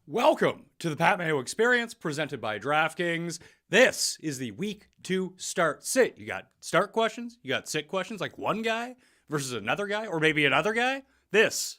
Welcome to the Pat Mayo Experience presented by DraftKings. This is the week 2 start sit. You got start questions, you got sit questions, like one guy versus another guy, or maybe another guy. This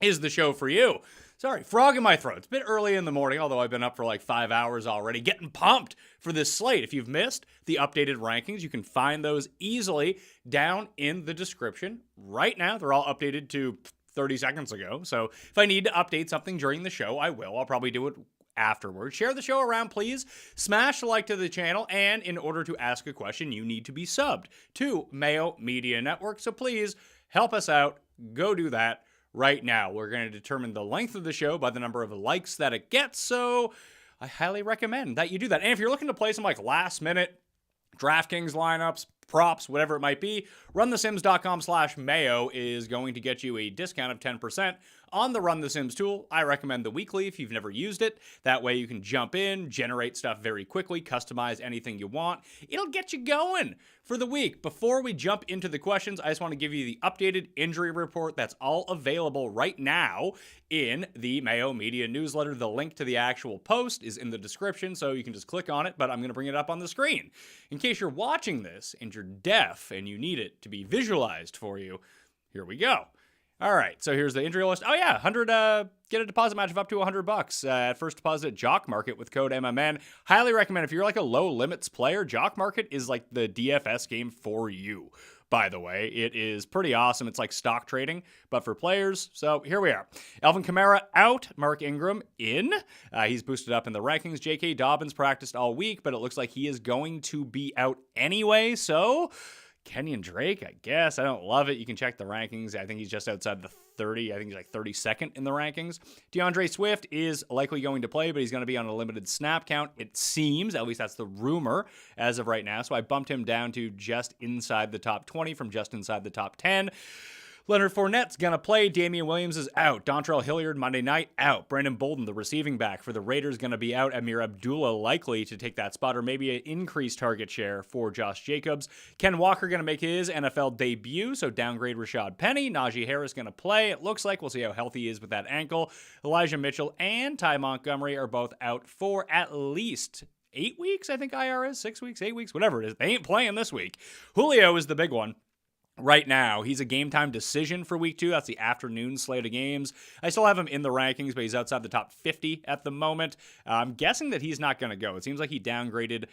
is the show for you. Sorry, frog in my throat. It's a bit early in the morning, although I've been up for like 5 hours already, getting pumped for this slate. If you've missed the updated rankings, you can find those easily down in the description right now. They're all updated to 30 seconds ago. So if I need to update something during the show, I will. I'll probably do it afterwards. Share the show around, please. Smash the like to the channel. And in order to ask a question, you need to be subbed to Mayo Media Network. So please help us out. Go do that right now. We're going to determine the length of the show by the number of likes that it gets. So I highly recommend that you do that. And if you're looking to play some like last minute DraftKings lineups, props, whatever it might be, runthesims.com/Mayo is going to get you a discount of 10% on the Run the Sims tool. I recommend the weekly if you've never used it. That way you can jump in, generate stuff very quickly, customize anything you want. It'll get you going for the week. Before we jump into the questions, I just want to give you the updated injury report that's all available right now in the Mayo Media newsletter. The link to the actual post is in the description, so you can just click on it, but I'm going to bring it up on the screen. In case you're watching this and you're deaf and you need it to be visualized for you, here we go. All right, so here's the injury list. Oh yeah, get a deposit match of up to $100 at first deposit at Jock Market with code MMN. Highly recommend if you're like a low limits player. Jock Market is like the DFS game for you. By the way, it is pretty awesome. It's like stock trading, but for players. So here we are. Alvin Kamara out. Mark Ingram in. He's boosted up in the rankings. J.K. Dobbins practiced all week, but it looks like he is going to be out anyway. So Kenyon Drake, I guess. I don't love it. You can check the rankings. I think he's just outside the 30. I think he's like 32nd in the rankings. DeAndre Swift is likely going to play, but he's going to be on a limited snap count. It seems, at least that's the rumor as of right now. So I bumped him down to just inside the top 20 from just inside the top 10. Leonard Fournette's going to play. Damian Williams is out. Dontrell Hilliard, Monday night, out. Brandon Bolden, the receiving back for the Raiders, going to be out. Amir Abdullah likely to take that spot, or maybe an increased target share for Josh Jacobs. Ken Walker going to make his NFL debut, so downgrade Rashad Penny. Najee Harris going to play. It looks like we'll see how healthy he is with that ankle. Elijah Mitchell and Ty Montgomery are both out for at least 8 weeks, I think IR is. 6 weeks, 8 weeks, whatever it is. They ain't playing this week. Julio is the big one. Right now, he's a game time decision for week 2. That's the afternoon slate of games. I still have him in the rankings, but he's outside the top 50 at the moment. I'm guessing that he's not going to go. It seems like he downgraded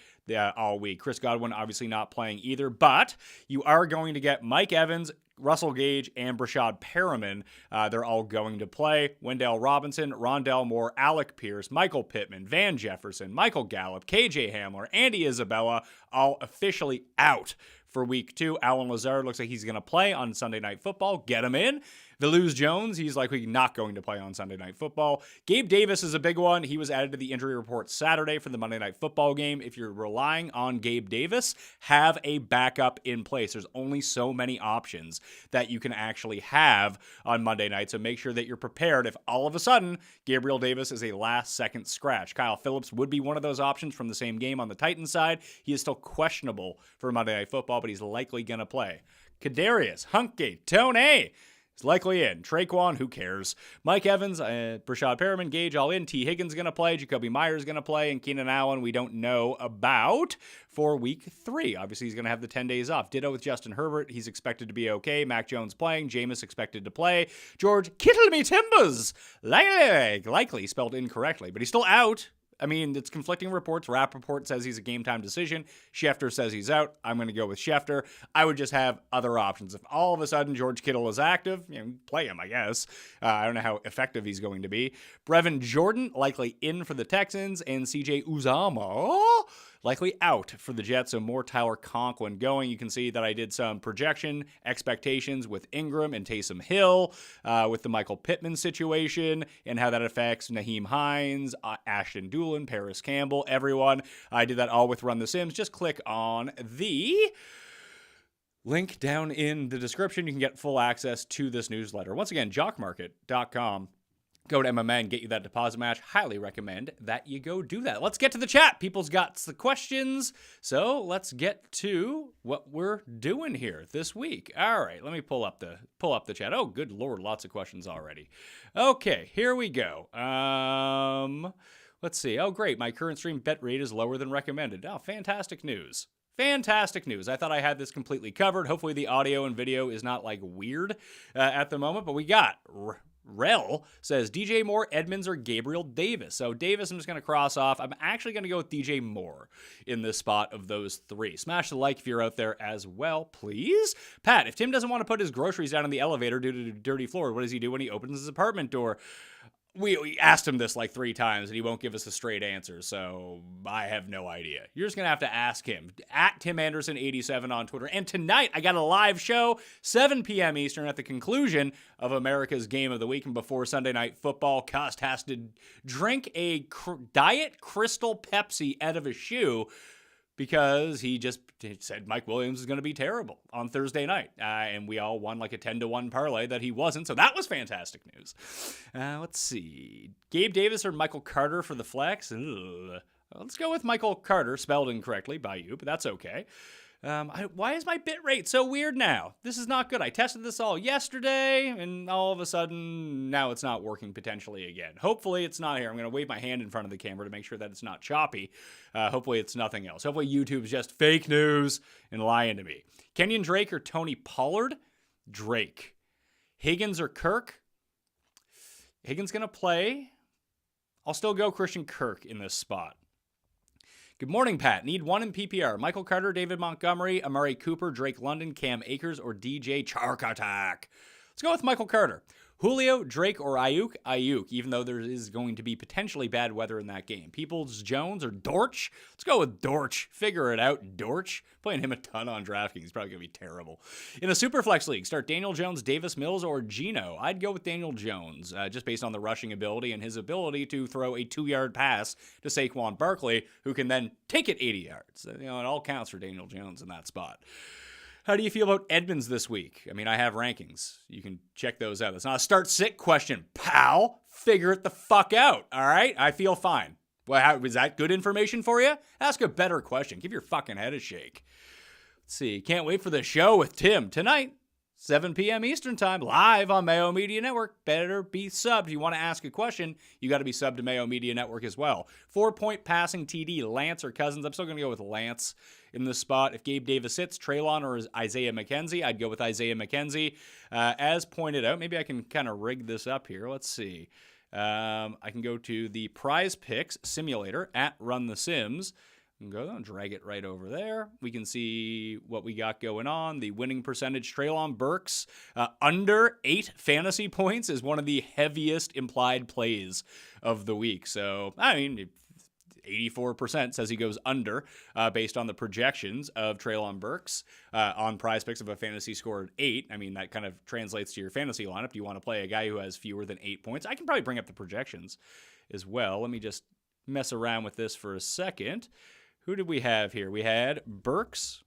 all week. Chris Godwin obviously not playing either, but you are going to get Mike Evans, Russell Gage, and Brashad Perriman. They're all going to play. Wendell Robinson, Rondell Moore, Alec Pierce, Michael Pittman, Van Jefferson, Michael Gallup, KJ Hamler, Andy Isabella, all officially out for week 2. Alan Lazard looks like he's going to play on Sunday Night Football. Get him in. Veluz Jones, he's likely not going to play on Sunday Night Football. Gabe Davis is a big one. He was added to the injury report Saturday for the Monday Night Football game. If you're relying on Gabe Davis, have a backup in place. There's only so many options that you can actually have on Monday night, so make sure that you're prepared if all of a sudden Gabriel Davis is a last-second scratch. Kyle Phillips would be one of those options from the same game on the Titans side. He is still questionable for Monday Night Football, but he's likely going to play. Kadarius, Hunkgate, Tone is likely in. Traquan, who cares? Mike Evans, Brashad Perriman, Gage all in. T. Higgins going to play. Jacoby Myers going to play. And Keenan Allen we don't know about for week 3. Obviously, he's going to have the 10 days off. Ditto with Justin Herbert. He's expected to be okay. Mac Jones playing. Jameis expected to play. George Kittle me Timbers. Likely spelled incorrectly, but he's still out. I mean, it's conflicting reports. Rappaport says he's a game-time decision. Schefter says he's out. I'm going to go with Schefter. I would just have other options. If all of a sudden George Kittle is active, play him, I guess. I don't know how effective he's going to be. Brevin Jordan, likely in for the Texans. And CJ Uzama, likely out for the Jets, so more Tyler Conklin going. You can see that I did some projection expectations with Ingram and Taysom Hill, with the Michael Pittman situation and how that affects Naheem Hines, Ashton Doolin, Paris Campbell, everyone. I did that all with Run the Sims. Just click on the link down in the description. You can get full access to this newsletter. Once again, jockmarket.com. Go to MMA, get you that deposit match. Highly recommend that you go do that. Let's get to the chat. People's got the questions. So let's get to what we're doing here this week. All right, let me pull up the chat. Oh, good Lord, lots of questions already. Okay, here we go. Let's see. Oh, great. My current stream bet rate is lower than recommended. Oh, fantastic news. Fantastic news. I thought I had this completely covered. Hopefully the audio and video is not like weird at the moment, but we got Rel says DJ Moore, Edmonds, or Gabriel Davis. So Davis, I'm just going to cross off. I'm actually going to go with DJ Moore in this spot of those three. Smash the like if you're out there as well, please. Pat, if Tim doesn't want to put his groceries down in the elevator due to the dirty floor, what does he do when he opens his apartment door? We asked him this like 3 times, and he won't give us a straight answer, so I have no idea. You're just going to have to ask him. At Tim Anderson87 on Twitter. And tonight, I got a live show, 7 p.m. Eastern, at the conclusion of America's Game of the Week. And before Sunday Night Football, Cust has to drink a Diet Crystal Pepsi out of a shoe because he just said Mike Williams is going to be terrible on Thursday night. And we all won like a 10-1 parlay that he wasn't. So that was fantastic news. Let's see. Gabe Davis or Michael Carter for the flex? Ugh. Let's go with Michael Carter, spelled incorrectly by you, but that's okay. Why is my bit rate so weird now? This is not good. I tested this all yesterday, and all of a sudden, now it's not working potentially again. Hopefully, it's not here. I'm going to wave my hand in front of the camera to make sure that it's not choppy. Hopefully, it's nothing else. Hopefully, YouTube's just fake news and lying to me. Kenyon Drake or Tony Pollard? Drake. Higgins or Kirk? Higgins going to play. I'll still go Christian Kirk in this spot. Good morning, Pat. Need one in PPR. Michael Carter, David Montgomery, Amari Cooper, Drake London, Cam Akers, or DJ Chark Attack. Let's go with Michael Carter. Julio, Drake, or Ayuk? Ayuk, even though there is going to be potentially bad weather in that game. Peoples, Jones, or Dortch? Let's go with Dortch. Figure it out, Dortch. Playing him a ton on DraftKings. He's probably going to be terrible. In a Superflex League, start Daniel Jones, Davis Mills, or Geno. I'd go with Daniel Jones, just based on the rushing ability and his ability to throw a 2-yard pass to Saquon Barkley, who can then take it 80 yards. It all counts for Daniel Jones in that spot. How do you feel about Edmonds this week? I mean, I have rankings. You can check those out. It's not a start-sit question, pal. Figure it the fuck out, all right? I feel fine. Well, is that good information for you? Ask a better question. Give your fucking head a shake. Let's see. Can't wait for the show with Tim tonight. 7 p.m. Eastern Time, live on Mayo Media Network. Better be subbed. If you want to ask a question, you got to be subbed to Mayo Media Network as well. 4-point passing TD, Lance or Cousins. I'm still going to go with Lance in this spot. If Gabe Davis sits, Treylon or Isaiah McKenzie, I'd go with Isaiah McKenzie. As pointed out, maybe I can kind of rig this up here. Let's see. I can go to the Prize Picks simulator at Run the Sims. Go and drag it right over there. We can see what we got going on. The winning percentage, Treylon Burks, under 8 fantasy points is one of the heaviest implied plays of the week. So, I mean, 84% says he goes under based on the projections of Treylon Burks on Prize Picks of a fantasy score of 8. I mean, that kind of translates to your fantasy lineup. Do you want to play a guy who has fewer than 8 points? I can probably bring up the projections as well. Let me just mess around with this for a second. Who did we have here? We had Burks.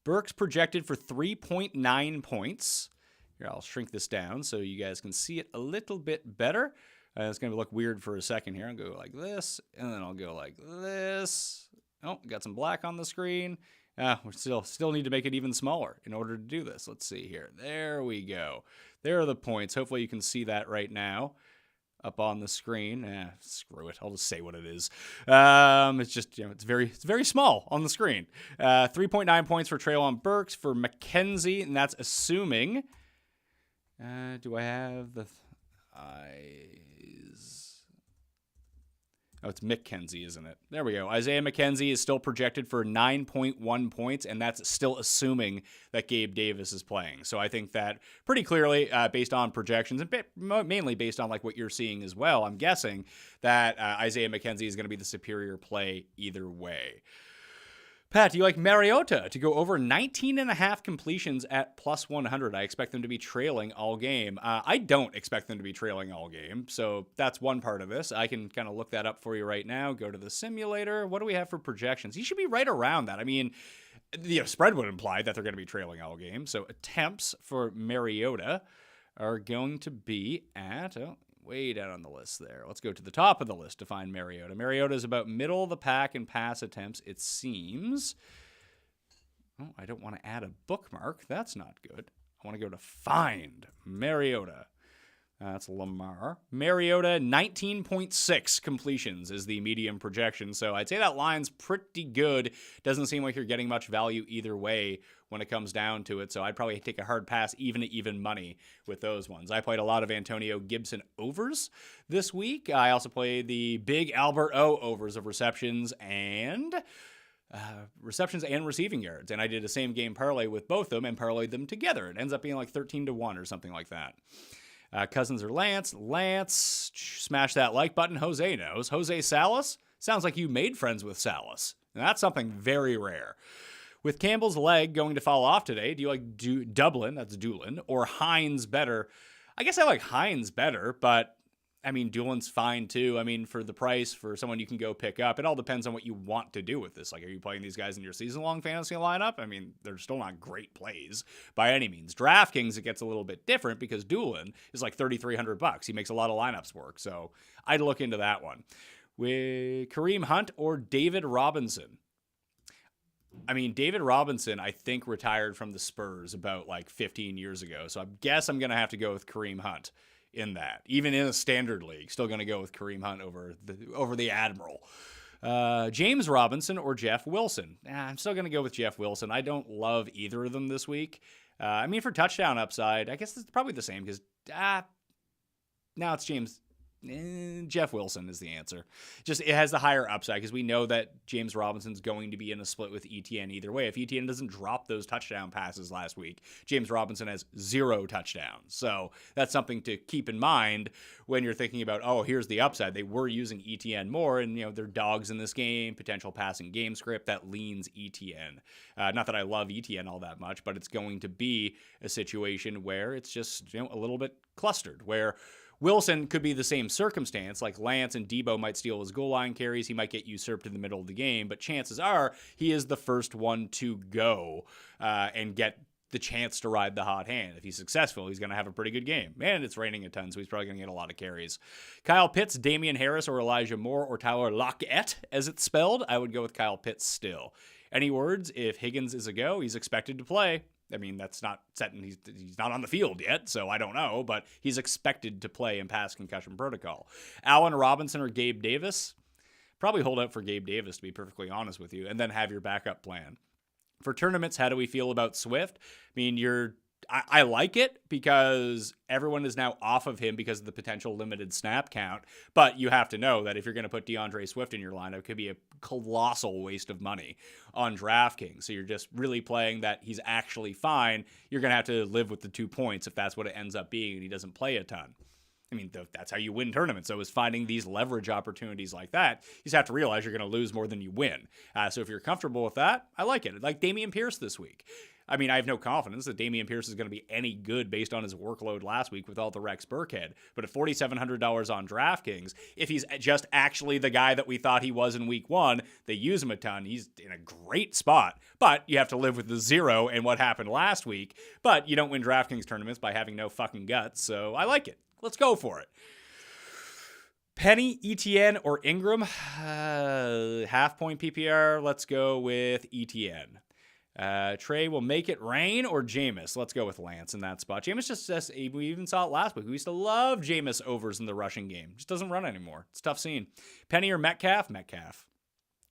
Burks projected for 3.9 points. Here, I'll shrink this down so you guys can see it a little bit better. It's going to look weird for a second here. I'll go like this, and then I'll go like this. Oh, got some black on the screen. We still need to make it even smaller in order to do this. Let's see here. There we go. There are the points. Hopefully you can see that right now up on the screen. Screw it. I'll just say what it is. It's just, it's very small on the screen. 3.9 points for Treylon Burks, for McKenzie, and that's assuming. Do I have the eyes? Oh, it's McKenzie, isn't it? There we go. Isaiah McKenzie is still projected for 9.1 points, and that's still assuming that Gabe Davis is playing. So I think that pretty clearly, based on projections, and mainly based on like what you're seeing as well, I'm guessing that Isaiah McKenzie is going to be the superior play either way. Pat, do you like Mariota to go over 19.5 completions at plus 100? I expect them to be trailing all game. I don't expect them to be trailing all game, so that's one part of this. I can kind of look that up for you right now. Go to the simulator. What do we have for projections? He should be right around that. I mean, the spread would imply that they're going to be trailing all game. So attempts for Mariota are going to be at, way down on the list there. Let's go to the top of the list to find Mariota. Mariota is about middle of the pack in pass attempts, it seems. Oh, I don't want to add a bookmark. That's not good. I want to go to find Mariota. That's Lamar. Mariota, 19.6 completions is the medium projection. So I'd say that line's pretty good. Doesn't seem like you're getting much value either way when it comes down to it. So I'd probably take a hard pass even at even money with those ones. I played a lot of Antonio Gibson overs this week. I also played the big Albert O overs of receptions and receiving yards. And I did a same game parlay with both of them and parlayed them together. It ends up being like 13-1 or something like that. Cousins or Lance? Lance, smash that like button. Jose knows. Jose Salas? Sounds like you made friends with Salas. And that's something very rare. With Campbell's leg going to fall off today, do you like Dublin, that's Doolin, or Hines better? I guess I like Hines better, but I mean, Doolin's fine too. I mean, for the price, for someone you can go pick up, it all depends on what you want to do with this. Like, are you playing these guys in your season-long fantasy lineup? I mean, they're still not great plays by any means. DraftKings, it gets a little bit different because Doolin is like $3,300. He makes a lot of lineups work, so I'd look into that one. With Kareem Hunt or David Robinson? I mean, David Robinson, I think, retired from the Spurs about like 15 years ago, so I guess I'm going to have to go with Kareem Hunt in that. Even in a standard league, still going to go with Kareem Hunt over the Admiral. James Robinson or Jeff Wilson? I'm still going to go with Jeff Wilson. I don't love either of them this week. I mean, for touchdown upside, I guess it's probably the same because now it's James. Jeff Wilson is the answer. Just it has the higher upside because we know that James Robinson's going to be in a split with ETN either way. If ETN doesn't drop those touchdown passes last week, James Robinson has 0 touchdowns. So that's something to keep in mind when you're thinking about, oh, here's the upside. They were using ETN more, and they're dogs in this game, potential passing game script that leans ETN. Not that I love ETN all that much, but it's going to be a situation where it's just a little bit clustered, where Wilson could be the same circumstance, like Lance and Debo might steal his goal line carries. He might get usurped in the middle of the game, but chances are he is the first one to go and get the chance to ride the hot hand. If he's successful, he's going to have a pretty good game. And it's raining a ton, so he's probably going to get a lot of carries. Kyle Pitts, Damian Harris, or Elijah Moore, or Tyler Lockett, as it's spelled. I would go with Kyle Pitts still. Any words? If Higgins is a go, he's expected to play. I mean, that's not set, and he's not on the field yet, so I don't know, but he's expected to play in pass concussion protocol. Allen Robinson or Gabe Davis? Probably hold out for Gabe Davis, to be perfectly honest with you, and then have your backup plan. For tournaments, how do we feel about Swift? I mean, I like it because everyone is now off of him because of the potential limited snap count. But you have to know that if you're going to put DeAndre Swift in your lineup, it could be a colossal waste of money on DraftKings. So you're just really playing that he's actually fine. You're going to have to live with the 2 points if that's what it ends up being and he doesn't play a ton. I mean, that's how you win tournaments. So is finding these leverage opportunities like that. You just have to realize you're going to lose more than you win. So if you're comfortable with that, I like it. Like Dameon Pierce this week. I mean, I have no confidence that Dameon Pierce is going to be any good based on his workload last week with all the Rex Burkhead. But at $4,700 on DraftKings, if he's just actually the guy that we thought he was in week 1, they use him a ton. He's in a great spot. But you have to live with the 0 and what happened last week. But you don't win DraftKings tournaments by having no fucking guts. So I like it. Let's go for it. Penny, ETN, or Ingram? Half-point PPR. Let's go with ETN. Trey will make it rain or Jameis. Let's go with Lance in that spot. Jameis just says, we even saw it last week. We used to love Jameis overs in the rushing game. Just doesn't run anymore. It's a tough scene. Penny or Metcalf? Metcalf.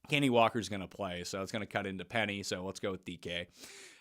Kenny Walker's going to play, so it's going to cut into Penny, so let's go with DK.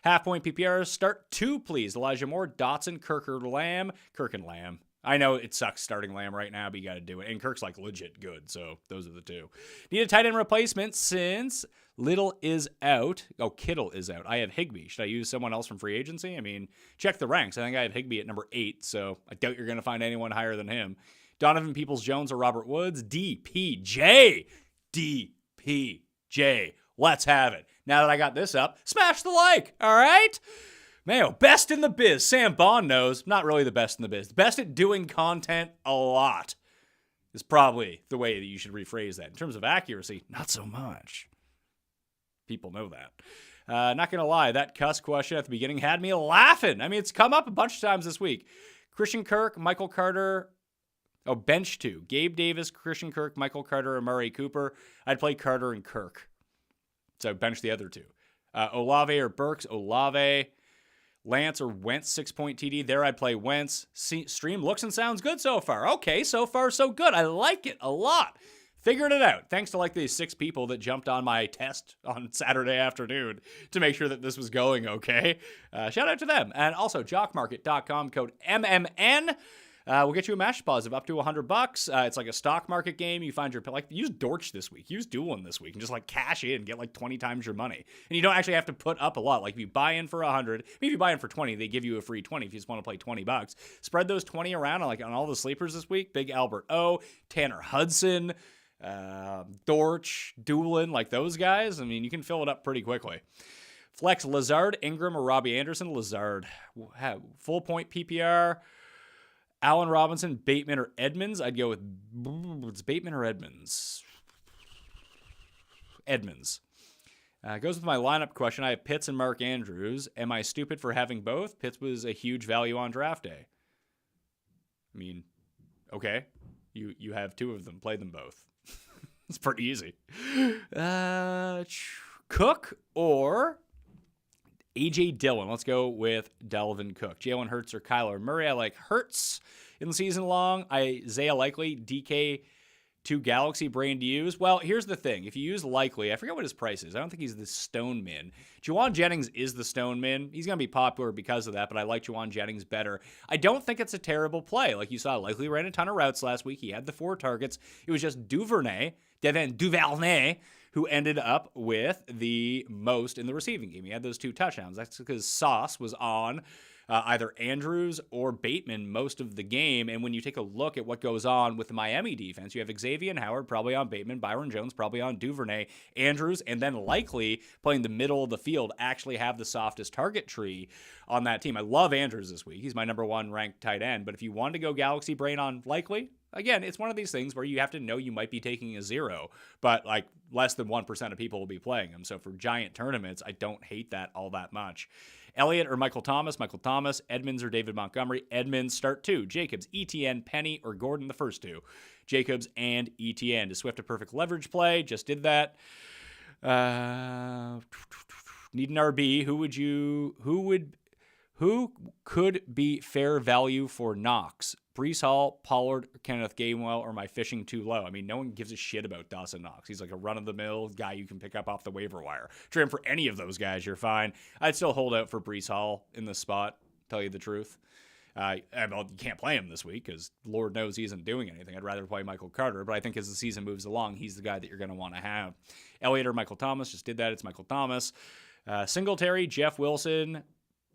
Half-point PPR. Start 2, please. Elijah Moore, Dotson, Kirk, or Lamb. Kirk and Lamb. I know it sucks starting Lamb right now, but you got to do it. And Kirk's like legit good, so those are the 2. Need a tight end replacement since Little is out. Oh, Kittle is out. I have Higbee. Should I use someone else from free agency? I mean, check the ranks. I think I have Higbee at number 8, so I doubt you're going to find anyone higher than him. Donovan Peoples-Jones or Robert Woods? DPJ. DPJ. Let's have it. Now that I got this up, smash the like, all right? Mayo, best in the biz. Sam Bond knows, not really the best in the biz. Best at doing content a lot is probably the way that you should rephrase that. In terms of accuracy, not so much. People know that. Not going to lie, that cuss question at the beginning had me laughing. I mean, it's come up a bunch of times this week. Christian Kirk, Michael Carter. Oh, bench 2. Gabe Davis, Christian Kirk, Michael Carter, and Murray Cooper. I'd play Carter and Kirk. So bench the other 2. Olave or Burks. Olave. Lance or Wentz, 6-point TD. There I'd play Wentz. Stream looks and sounds good so far. Okay, so far so good. I like it a lot. Figured it out. Thanks to like these 6 people that jumped on my test on Saturday afternoon to make sure that this was going okay. Shout out to them. And also jockmarket.com, code MMN. We'll get you a match deposit of up to $100. It's like a stock market game. You find your, like, use Dortch this week. Use Doolin this week and just like cash in, get like 20 times your money. And you don't actually have to put up a lot. Like if you buy in for 100, maybe if you buy in for 20, they give you a free 20 if you just want to play $20. Spread those 20 around on all the sleepers this week. Big Albert O, Tanner Hudson, Dortch, Doolin, like those guys. I mean, you can fill it up pretty quickly. Flex Lazard, Ingram, or Robbie Anderson. Lazard, full point PPR. Allen Robinson, Bateman, or Edmonds. I'd go with it's Bateman or Edmonds. Edmonds. Goes with my lineup question. I have Pitts and Mark Andrews. Am I stupid for having both? Pitts was a huge value on draft day. I mean, okay. You have 2 of them. Play them both. It's pretty easy. Cook or A.J. Dillon. Let's go with Delvin Cook. Jalen Hurts or Kyler Murray. I like Hurts in the season long. Isaiah Likely, DK to Galaxy brain to use. Well, here's the thing. If you use Likely, I forget what his price is. I don't think he's the Stone Min. Juwan Jennings is the Stone Min. He's going to be popular because of that, but I like Juwan Jennings better. I don't think it's a terrible play. Like you saw, Likely ran a ton of routes last week. He had the 4 targets. It was just Devin Duvernay, who ended up with the most in the receiving game. He had those 2 touchdowns. That's because Sauce was on either Andrews or Bateman most of the game. And when you take a look at what goes on with the Miami defense, you have Xavier Howard probably on Bateman, Byron Jones probably on Duvernay, Andrews, and then Likely playing the middle of the field actually have the softest target tree on that team. I love Andrews this week. He's my number 1 ranked tight end. But if you want to go Galaxy brain on Likely, again, it's one of these things where you have to know you might be taking a 0, but like less than 1% of people will be playing him. So for giant tournaments, I don't hate that all that much. Elliott or Michael Thomas. Michael Thomas. Edmonds or David Montgomery. Edmonds, start 2. Jacobs, ETN, Penny, or Gordon, the first 2. Jacobs and ETN. Is Swift a perfect leverage play? Just did that. Need an RB. Who could be fair value for Knox? Breece Hall, Pollard, Kenneth Gainwell, or my fishing too low? I mean, no one gives a shit about Dawson Knox. He's like a run-of-the-mill guy you can pick up off the waiver wire. Trade him for any of those guys, you're fine. I'd still hold out for Breece Hall in this spot, tell you the truth. You can't play him this week because Lord knows he isn't doing anything. I'd rather play Michael Carter, but I think as the season moves along, he's the guy that you're going to want to have. Elliott or Michael Thomas, just did that. It's Michael Thomas. Singletary, Jeff Wilson,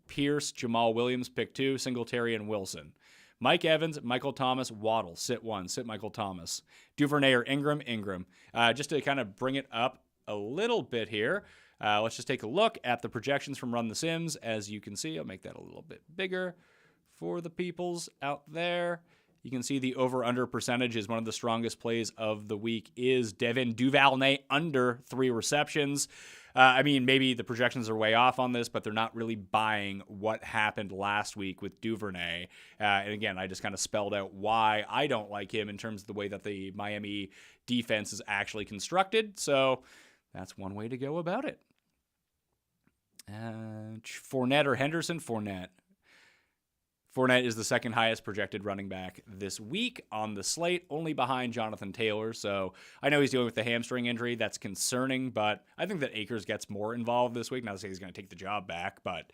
Pierce, Jamal Williams, pick 2, Singletary and Wilson. Mike Evans, Michael Thomas, Waddle, sit 1, sit Michael Thomas. Duvernay or Ingram. Just to kind of bring it up a little bit here, let's just take a look at the projections from Run the Sims. As you can see, I'll make that a little bit bigger for the peoples out there. You can see the over-under percentage is one of the strongest plays of the week is Devin Duvernay under 3 receptions. I mean, maybe the projections are way off on this, but they're not really buying what happened last week with Duvernay. And again, I just kind of spelled out why I don't like him in terms of the way that the Miami defense is actually constructed. So that's one way to go about it. Fournette or Henderson? Fournette. Fournette is the second highest projected running back this week on the slate, only behind Jonathan Taylor. So I know he's dealing with the hamstring injury. That's concerning, but I think that Akers gets more involved this week. Not to say he's going to take the job back, but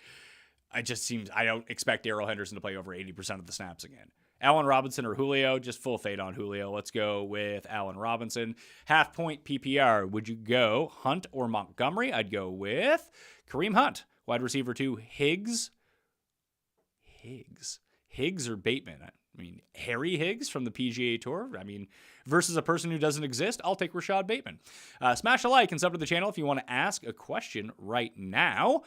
I don't expect Darrell Henderson to play over 80% of the snaps again. Allen Robinson or Julio? Just full fade on Julio. Let's go with Allen Robinson. Half point PPR. Would you go Hunt or Montgomery? I'd go with Kareem Hunt. Wide receiver 2, Higgs or Bateman? I mean, Harry Higgs from the PGA Tour. I mean, versus a person who doesn't exist, I'll take Rashad Bateman. Smash a like and sub to the channel if you want to ask a question right now.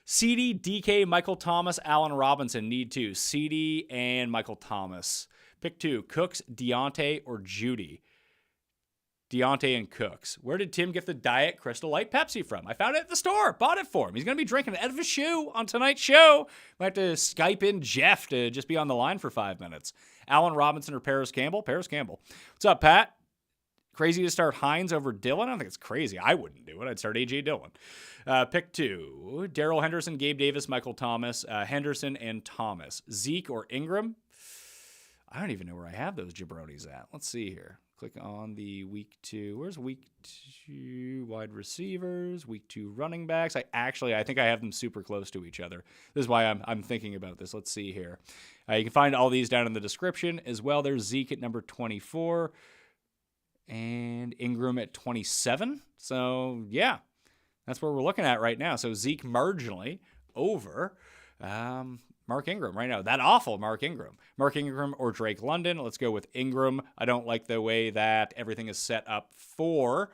CD, DK, Michael Thomas, Allen Robinson. Need 2. CD and Michael Thomas. Pick 2. Cooks, Deontay, or Judy. Deontay and Cooks. Where did Tim get the Diet Crystal Light Pepsi from? I found it at the store. Bought it for him. He's going to be drinking it out of his shoe on tonight's show. Might have to Skype in Jeff to just be on the line for 5 minutes. Allen Robinson or Paris Campbell? Paris Campbell. What's up, Pat? Crazy to start Hines over Dillon? I don't think it's crazy. I wouldn't do it. I'd start A.J. Dillon. Pick 2. Darrell Henderson, Gabe Davis, Michael Thomas. Henderson and Thomas. Zeke or Ingram? I don't even know where I have those jabronis at. Let's see here. Click on the week 2. Where's week 2 wide receivers? Week 2 running backs. I think I have them super close to each other. This is why I'm thinking about this. Let's see here. You can find all these down in the description as well. There's Zeke at number 24 and Ingram at 27. So, yeah, that's where we're looking at right now. So, Zeke marginally over Mark Ingram right now. That awful Mark Ingram. Mark Ingram or Drake London. Let's go with Ingram. I don't like the way that everything is set up for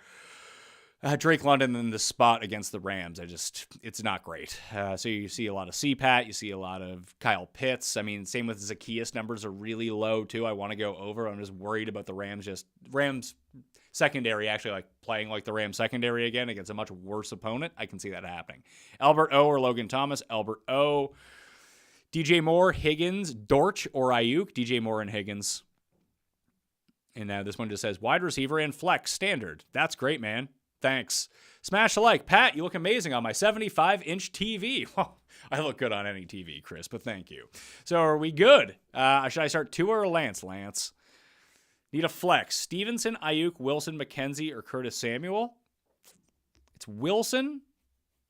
Drake London in the spot against the Rams. It's not great. So you see a lot of CPAT. You see a lot of Kyle Pitts. I mean, same with Zacchaeus. Numbers are really low, too. I want to go over. I'm just worried about the Rams secondary actually like playing like the Rams secondary again against a much worse opponent. I can see that happening. Albert O or Logan Thomas. Albert O. DJ Moore, Higgins, Dortch, or Ayuk. DJ Moore and Higgins. And now this one just says wide receiver and flex standard. That's great, man. Thanks. Smash a like. Pat, you look amazing on my 75-inch TV. Well, I look good on any TV, Chris, but thank you. So are we good? Should I start Tua or Lance? Lance. Need a flex. Stevenson, Ayuk, Wilson, McKenzie, or Curtis Samuel? It's Wilson,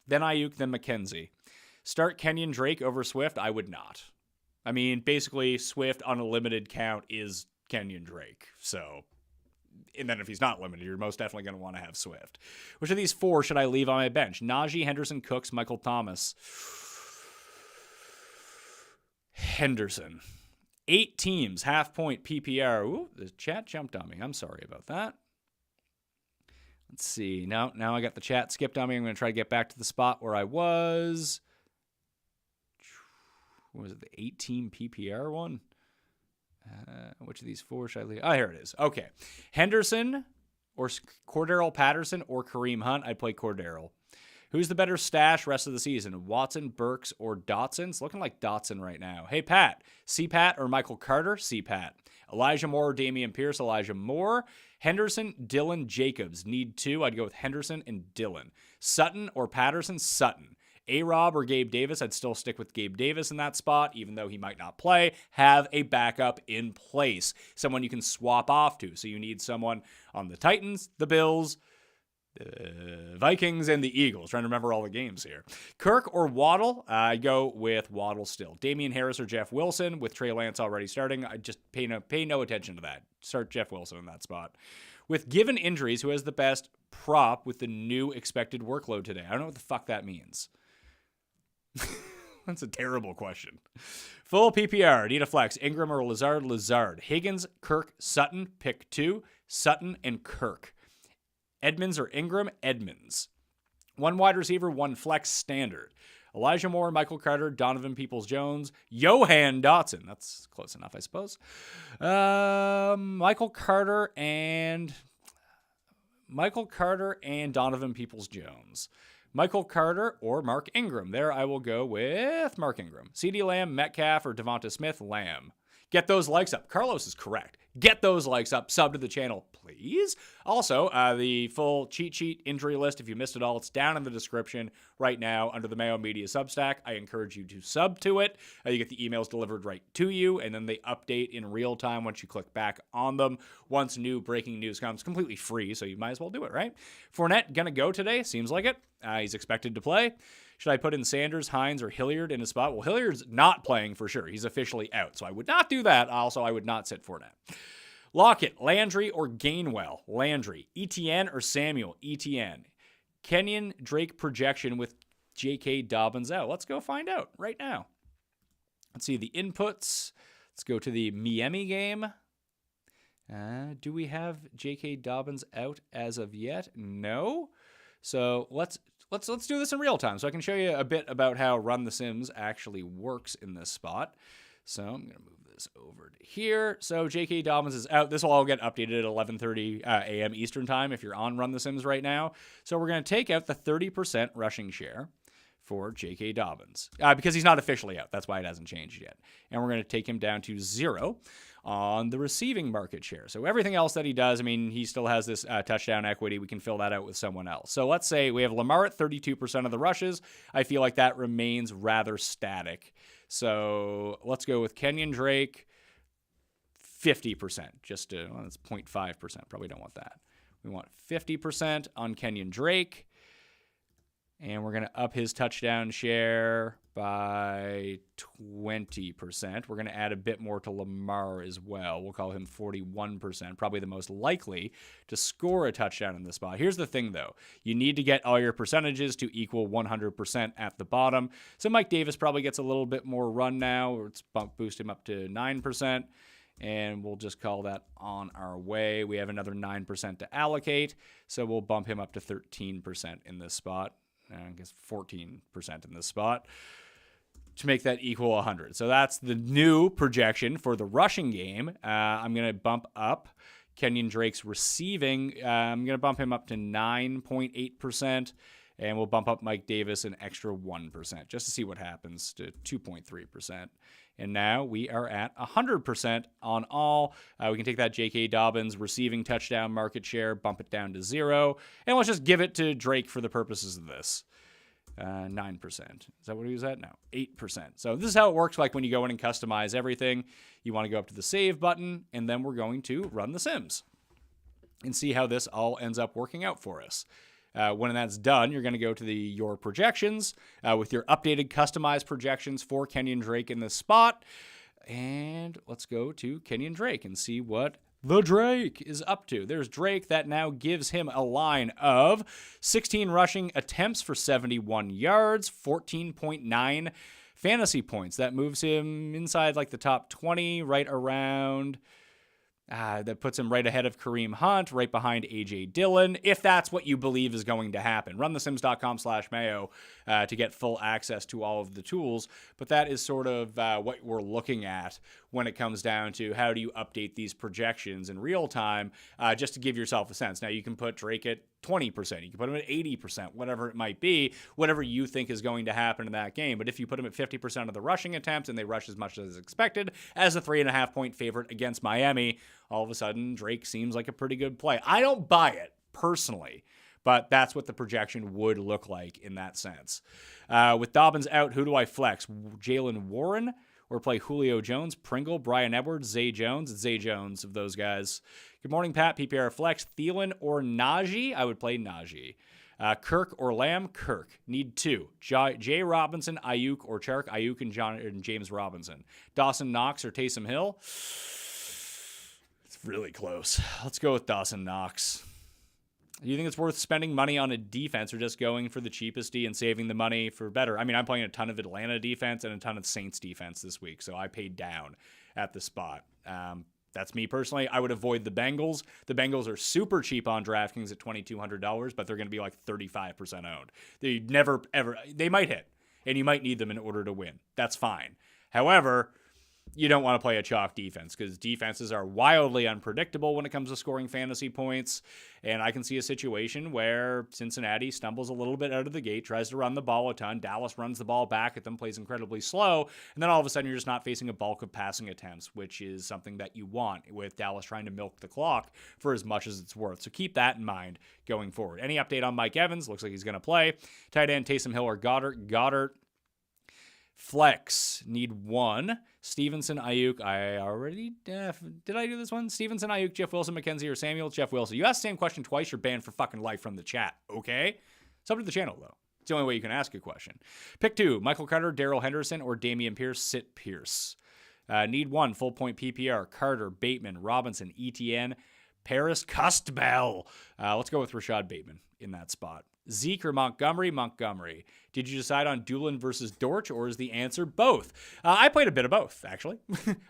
then Ayuk, then McKenzie. Start Kenyon Drake over Swift? I would not. I mean, basically, Swift on a limited count is Kenyon Drake. So, and then if he's not limited, you're most definitely going to want to have Swift. Which of these 4 should I leave on my bench? Najee, Henderson, Cooks, Michael Thomas. Henderson. 8 teams, half-point PPR. Ooh, the chat jumped on me. I'm sorry about that. Let's see. Now I got the chat skipped on me. I'm going to try to get back to the spot where I was. What was it, the 8-team PPR one? Which of these 4 should I leave? Oh, here it is. Okay. Henderson or Cordero Patterson or Kareem Hunt. I'd play Cordero. Who's the better stash rest of the season? Watson, Burks, or Dotson? It's looking like Dotson right now. Hey, Pat. C-Pat or Michael Carter? C-Pat. Elijah Moore or Dameon Pierce? Elijah Moore. Henderson, Dillon, Jacobs. Need 2. I'd go with Henderson and Dillon. Sutton or Patterson? Sutton. A-Rob or Gabe Davis, I'd still stick with Gabe Davis in that spot, even though he might not play. Have a backup in place, someone you can swap off to. So you need someone on the Titans, the Bills, the Vikings, and the Eagles. Trying to remember all the games here. Kirk or Waddle, I'd go with Waddle still. Damian Harris or Jeff Wilson, with Trey Lance already starting. I just pay no attention to that. Start Jeff Wilson in that spot. With given injuries, who has the best prop with the new expected workload today? I don't know what the fuck that means. That's a terrible question. Full PPR. Need a flex. Ingram or Lazard? Lazard. Higgins, Kirk, Sutton. Pick 2. Sutton and Kirk. Edmonds or Ingram? Edmonds. 1 wide receiver, 1 flex standard. Elijah Moore, Michael Carter, Donovan Peoples-Jones, Johan Dotson. That's close enough, I suppose. Michael Carter and Donovan Peoples-Jones. Michael Carter or Mark Ingram. There I will go with Mark Ingram. CeeDee Lamb, Metcalf, or Devonta Smith. Lamb. Get those likes up. Carlos is correct. Get those likes up. Sub to the channel, please. Also, the full cheat sheet injury list, if you missed it all, it's down in the description right now under the Mayo Media Substack. I encourage you to sub to it. You get the emails delivered right to you, and then they update in real time once you click back on them. Once new breaking news comes, completely free, so you might as well do it, right? Fournette gonna go today. Seems like it. He's expected to play. Should I put in Sanders, Hines, or Hilliard in a spot? Well, Hilliard's not playing for sure. He's officially out, so I would not do that. Also, I would not sit Fournette. Lockett, Landry, or Gainwell? Landry. Etienne or Samuel? Etienne. Kenyon Drake projection with J.K. Dobbins out. Let's go find out right now. Let's see the inputs. Let's go to the Miami game. Do we have J.K. Dobbins out as of yet? No. So let's do this in real time so I can show you a bit about how Run the Sims actually works in this spot. So I'm going to move this over to here. So J.K. Dobbins is out. This will all get updated at 11:30 a.m. Eastern time if you're on Run the Sims right now. So we're going to take out the 30% rushing share for J.K. Dobbins because he's not officially out. That's why it hasn't changed yet. And we're going to take him down to 0 on the receiving market share. So everything else that he does, I mean, he still has this touchdown equity. We can fill that out with someone else. So let's say we have Lamar at 32% of the rushes. I feel like that remains rather static. So let's go with Kenyon Drake, 50%. Just to, well, that's 0.5%. Probably don't want that. We want 50% on Kenyon Drake. And we're going to up his touchdown share by 20%. We're going to add a bit more to Lamar as well. We'll call him 41%, probably the most likely to score a touchdown in this spot. Here's the thing, though. You need to get all your percentages to equal 100% at the bottom. So Mike Davis probably gets a little bit more run now. Let's boost him up to 9%. And we'll just call that on our way. We have another 9% to allocate. So we'll bump him up to 13% in this spot. I guess 14% in this spot to make that equal 100. So that's the new projection for the rushing game. I'm going to bump up Kenyon Drake's receiving. I'm going to bump him up to 9.8%, and we'll bump up Mike Davis an extra 1% just to see what happens to 2.3%. And now we are at 100% on all. We can take that J.K. Dobbins receiving touchdown market share, bump it down to 0, and let's just give it to Drake for the purposes of this. 9%. Is that what he was at? No, 8%. So this is how it works like when you go in and customize everything. You want to go up to the save button, and then we're going to run the Sims and see how this all ends up working out for us. When that's done, you're going to go to your projections with your updated customized projections for Kenyon Drake in this spot. And let's go to Kenyon Drake and see what the Drake is up to. There's Drake. That now gives him a line of 16 rushing attempts for 71 yards, 14.9 fantasy points. That moves him inside like the top 20, right around... that puts him right ahead of Kareem Hunt, right behind A.J. Dillon, if that's what you believe is going to happen. RunTheSims.com/Mayo to get full access to all of the tools. But that is sort of what we're looking at when it comes down to how do you update these projections in real time, just to give yourself a sense. Now, you can put Drake at 20%. You can put him at 80%, whatever it might be, whatever you think is going to happen in that game. But if you put him at 50% of the rushing attempts and they rush as much as expected as a 3.5-point favorite against Miami, all of a sudden Drake seems like a pretty good play. I don't buy it personally, but that's what the projection would look like in that sense. With Dobbins out, who do I flex? Jalen Warren or play Julio Jones, Pringle, Brian Edwards, Zay Jones? It's Zay Jones of those guys. Good morning, Pat. PPR flex, Thielen or Najee? I would play Najee. Kirk or Lamb? Kirk. Need 2. Jay Robinson, Ayuk or Chark? Ayuk and James Robinson. Dawson Knox or Taysom Hill? It's really close. Let's go with Dawson Knox. Do you think it's worth spending money on a defense or just going for the cheapest D and saving the money for better? I mean, I'm playing a ton of Atlanta defense and a ton of Saints defense this week, so I paid down at the spot. That's me personally. I would avoid the Bengals. The Bengals are super cheap on DraftKings at $2,200, but they're going to be like 35% owned. They never, ever, they might hit, and you might need them in order to win. That's fine. However, you don't want to play a chalk defense because defenses are wildly unpredictable when it comes to scoring fantasy points. And I can see a situation where Cincinnati stumbles a little bit out of the gate, tries to run the ball a ton. Dallas runs the ball back at them, plays incredibly slow. And then all of a sudden you're just not facing a bulk of passing attempts, which is something that you want with Dallas trying to milk the clock for as much as it's worth. So keep that in mind going forward. Any update on Mike Evans? Looks like he's going to play. Tight end Taysom Hill or Goddard. Flex, need 1. Stevenson, Ayuk. I already, did I do this one? Stevenson, Ayuk, Jeff Wilson, McKenzie, or Samuel? Jeff Wilson. You asked the same question twice, you're banned for fucking life from the chat, okay? It's up to the channel, though. It's the only way you can ask a question. Pick 2, Michael Carter, Darrell Henderson, or Damian Pierce? Sit Pierce. Need 1, full point PPR. Carter, Bateman, Robinson, ETN, Paris, Custbell. Let's go with Rashad Bateman in that spot. Zeke or Montgomery? Montgomery. Did you decide on Doolin versus Dortch, or is the answer both? I played a bit of both, actually.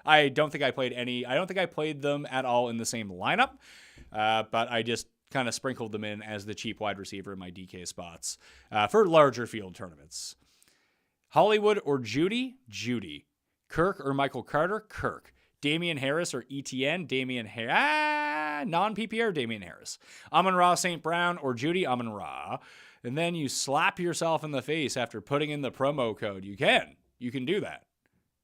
I don't think I played them at all in the same lineup, but I just kind of sprinkled them in as the cheap wide receiver in my DK spots for larger field tournaments. Hollywood or Judy? Judy. Kirk or Michael Carter? Kirk. Damian Harris or ETN? Damian Harris. Non-PPR, Damian Harris. Amon-Ra St. Brown or Judy? Amon-Ra. And then you slap yourself in the face after putting in the promo code. You can do that.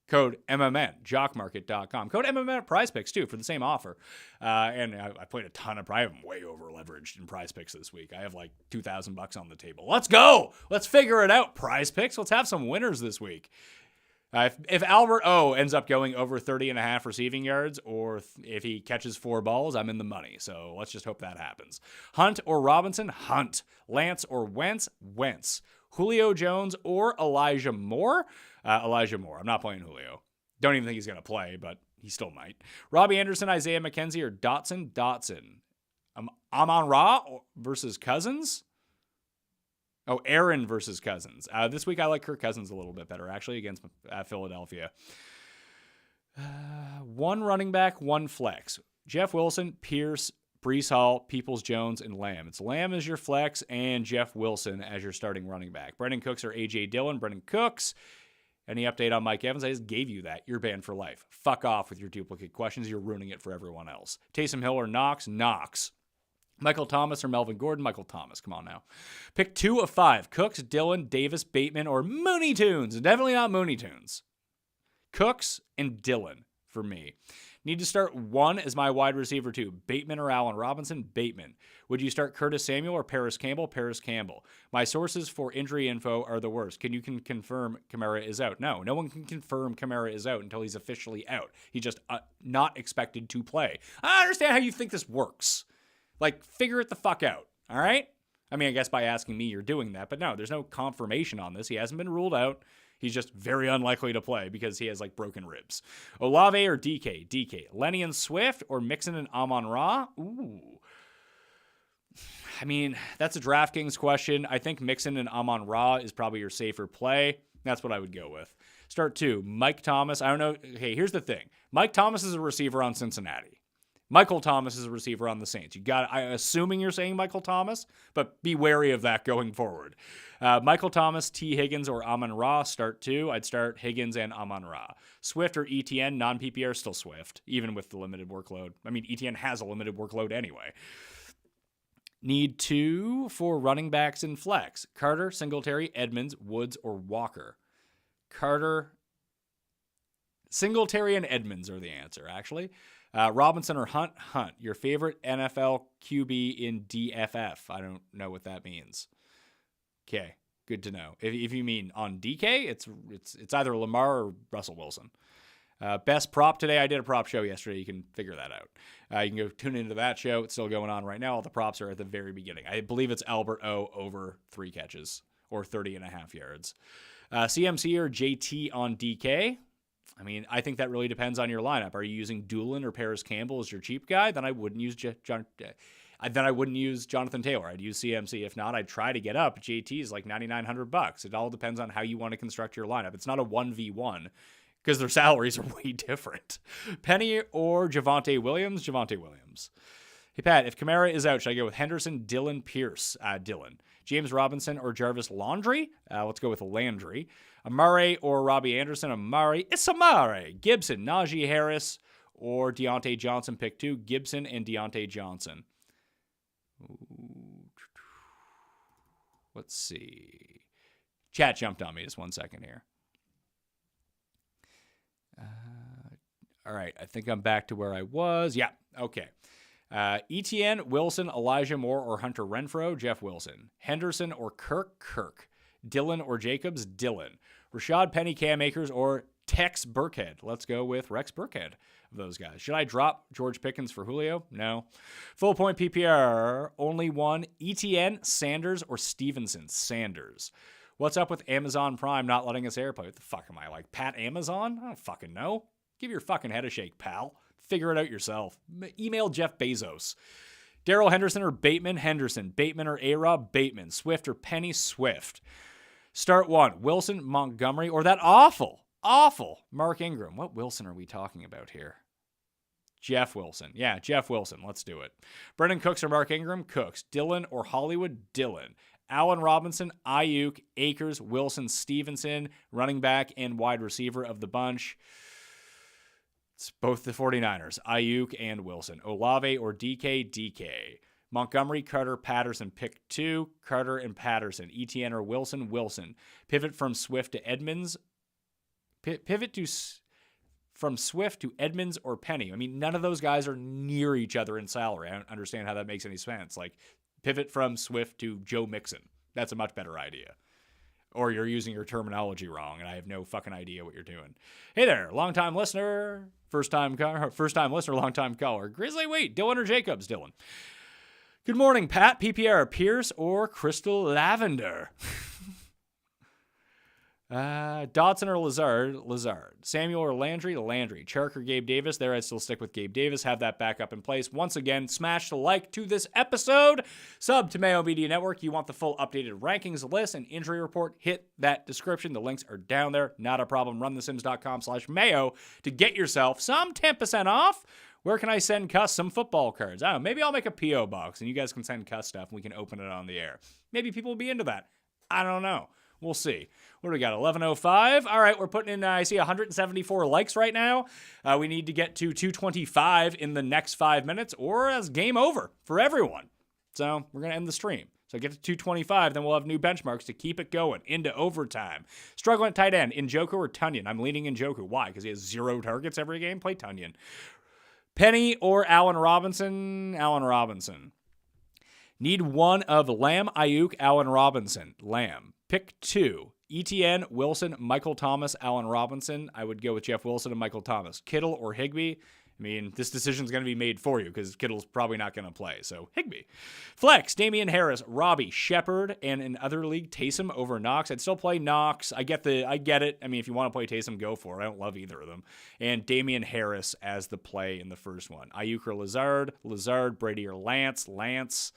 Code MMN, jockmarket.com. Code MMN at Prize Picks, too, for the same offer. And I played a ton of, I'm way over leveraged in Prize Picks this week. I have like $2,000 on the table. Let's go. Let's figure it out, Prize Picks. Let's have some winners this week. If Albert O ends up going over 30.5 receiving yards, or if he catches 4 balls, I'm in the money. So let's just hope that happens. Hunt or Robinson? Hunt. Lance or Wentz? Wentz. Julio Jones or Elijah Moore? Elijah Moore. I'm not playing Julio. Don't even think he's going to play, but he still might. Robbie Anderson, Isaiah McKenzie, or Dotson? Dotson. Amon-Ra versus Cousins? Oh, Aaron versus Cousins. This week I like Kirk Cousins a little bit better, actually, against Philadelphia. One running back, one flex. Jeff Wilson, Pierce, Breece Hall, Peoples-Jones, and Lamb. It's Lamb as your flex and Jeff Wilson as your starting running back. Brendan Cooks or A.J. Dillon? Brendan Cooks. Any update on Mike Evans? I just gave you that. You're banned for life. Fuck off with your duplicate questions. You're ruining it for everyone else. Taysom Hill or Knox? Knox. Michael Thomas or Melvin Gordon? Michael Thomas. Come on now. Pick 2 of 5. Cooks, Dillon, Davis, Bateman, or Mooney Tunes. Definitely not Mooney Tunes. Cooks and Dillon for me. Need to start one as my wide receiver 2. Bateman or Allen Robinson? Bateman. Would you start Curtis Samuel or Paris Campbell? Paris Campbell. My sources for injury info are the worst. Can you confirm Kamara is out? No one can confirm Kamara is out until he's officially out. He's just not expected to play. I understand how you think this works. Like, figure it the fuck out, all right? I mean, I guess by asking me, you're doing that. But no, there's no confirmation on this. He hasn't been ruled out. He's just very unlikely to play because he has, like, broken ribs. Olave or DK? DK. Lenny and Swift or Mixon and Amon-Ra? Ooh. I mean, that's a DraftKings question. I think Mixon and Amon-Ra is probably your safer play. That's what I would go with. Start 2. Mike Thomas. I don't know. Hey, here's the thing. Mike Thomas is a receiver on Cincinnati. Michael Thomas is a receiver on the Saints. I'm assuming you're saying Michael Thomas, but be wary of that going forward. Michael Thomas, T. Higgins, or Amon-Ra, start 2. I'd start Higgins and Amon-Ra. Swift or ETN, non-PPR, still Swift, even with the limited workload. I mean, ETN has a limited workload anyway. Need 2 for running backs in flex. Carter, Singletary, Edmonds, Woods, or Walker. Carter, Singletary, and Edmonds are the answer, actually. Robinson or Hunt? Hunt. Your favorite NFL QB in DFF? I don't know what that means. Okay, good to know. If you mean on DK, it's either Lamar or Russell Wilson. Best prop today. I did a prop show yesterday. You can figure that out. You can go tune into that show. It's still going on right now. All the props are at the very beginning. I believe it's Albert O over 3 catches or 30.5 yards. CMC or JT on DK? I mean, I think that really depends on your lineup. Are you using Doolin or Paris Campbell as your cheap guy? Then I wouldn't use Jonathan Taylor. I'd use CMC. If not, I'd try to get up. JT is like $9,900. It all depends on how you want to construct your lineup. It's not a 1v1 because their salaries are way different. Penny or Javonte Williams? Javonte Williams. Hey, Pat, if Kamara is out, should I go with Henderson, Dillon, Pierce? Dillon. James Robinson or Jarvis Landry? Let's go with Landry. Amare or Robbie Anderson? Amare. It's Amare. Gibson, Najee Harris, or Deontay Johnson. Pick 2. Gibson and Deontay Johnson. Let's see. Chat jumped on me just 1 second here. All right. I think I'm back to where I was. Yeah. Okay. ETN, Wilson, Elijah Moore, or Hunter Renfrow? Jeff Wilson. Henderson or Kirk? Dillon or Jacobs? Dillon. Rashad Penny, Cam Akers, or Tex Burkhead? Let's go with Rex Burkhead of those guys. Should I drop George Pickens for Julio? No. Full point PPR, only one. ETN, Sanders, or Stevenson? Sanders. What's up with Amazon Prime not letting us airplay? What the fuck am I, like Pat Amazon? I don't fucking know. Give your fucking head a shake, pal. Figure it out yourself. Email Jeff Bezos. Darrell Henderson or Bateman? Henderson. Bateman or A-Rob? Bateman. Swift or Penny? Swift. Start 1. Wilson, Montgomery, or that awful Mark Ingram. What Wilson are we talking about here? Jeff Wilson. Yeah, Jeff Wilson. Let's do it. Brendan Cooks or Mark Ingram? Cooks. Dillon or Hollywood? Dillon. Allen Robinson, Ayuk, Akers, Wilson, Stevenson, running back and wide receiver of the bunch. It's both the 49ers, Ayuk and Wilson. Olave or DK, DK. Montgomery, Carter, Patterson, pick 2. Carter and Patterson. Etienne or Wilson, Wilson. Pivot from Swift to Edmonds. From Swift to Edmonds or Penny. I mean, none of those guys are near each other in salary. I don't understand how that makes any sense. Like, pivot from Swift to Joe Mixon. That's a much better idea. Or you're using your terminology wrong, and I have no fucking idea what you're doing. Hey there, long-time listener, first-time listener, long-time caller. Grizzly, wait, Dylan or Jacobs? Dylan. Good morning, Pat. PPR, Pierce or Crystal Lavender? Dotson or Lazard. Samuel or Landry? Chark or Gabe Davis? There, I'd still stick with Gabe Davis. Have that back up in place. Once again, smash the like to this episode. Sub to Mayo Media Network. You want the full updated rankings list and injury report? Hit that description. The links are down there. Not a problem. RunTheSims.com/Mayo to get yourself some 10% off. Where can I send Cuss some football cards? I don't know. Maybe I'll make a P.O. box and you guys can send Cuss stuff and we can open it on the air. Maybe people will be into that. I don't know. We'll see. What do we got? 11:05. All right, we're putting in, I see 174 likes right now. We need to get to 225 in the next 5 minutes, or it's game over for everyone. So we're going to end the stream. So get to 225, then we'll have new benchmarks to keep it going into overtime. Struggling at tight end, Njoku or Tunyon? I'm leaning Njoku. Why? Because he has 0 targets every game? Play Tunyon. Penny or Allen Robinson? Allen Robinson. Need one of Lamb, Ayuk, Allen Robinson. Lamb. Pick 2. Etienne, Wilson, Michael Thomas, Allen Robinson. I would go with Jeff Wilson and Michael Thomas. Kittle or Higbee? I mean, this decision's going to be made for you because Kittle's probably not going to play. So, Higbee. Flex, Damian Harris, Robbie, Shepard, and in other league, Taysom over Knox. I'd still play Knox. I get it. I mean, if you want to play Taysom, go for it. I don't love either of them. And Damian Harris as the play in the first one. Ayuk or Lazard, Brady or Lance.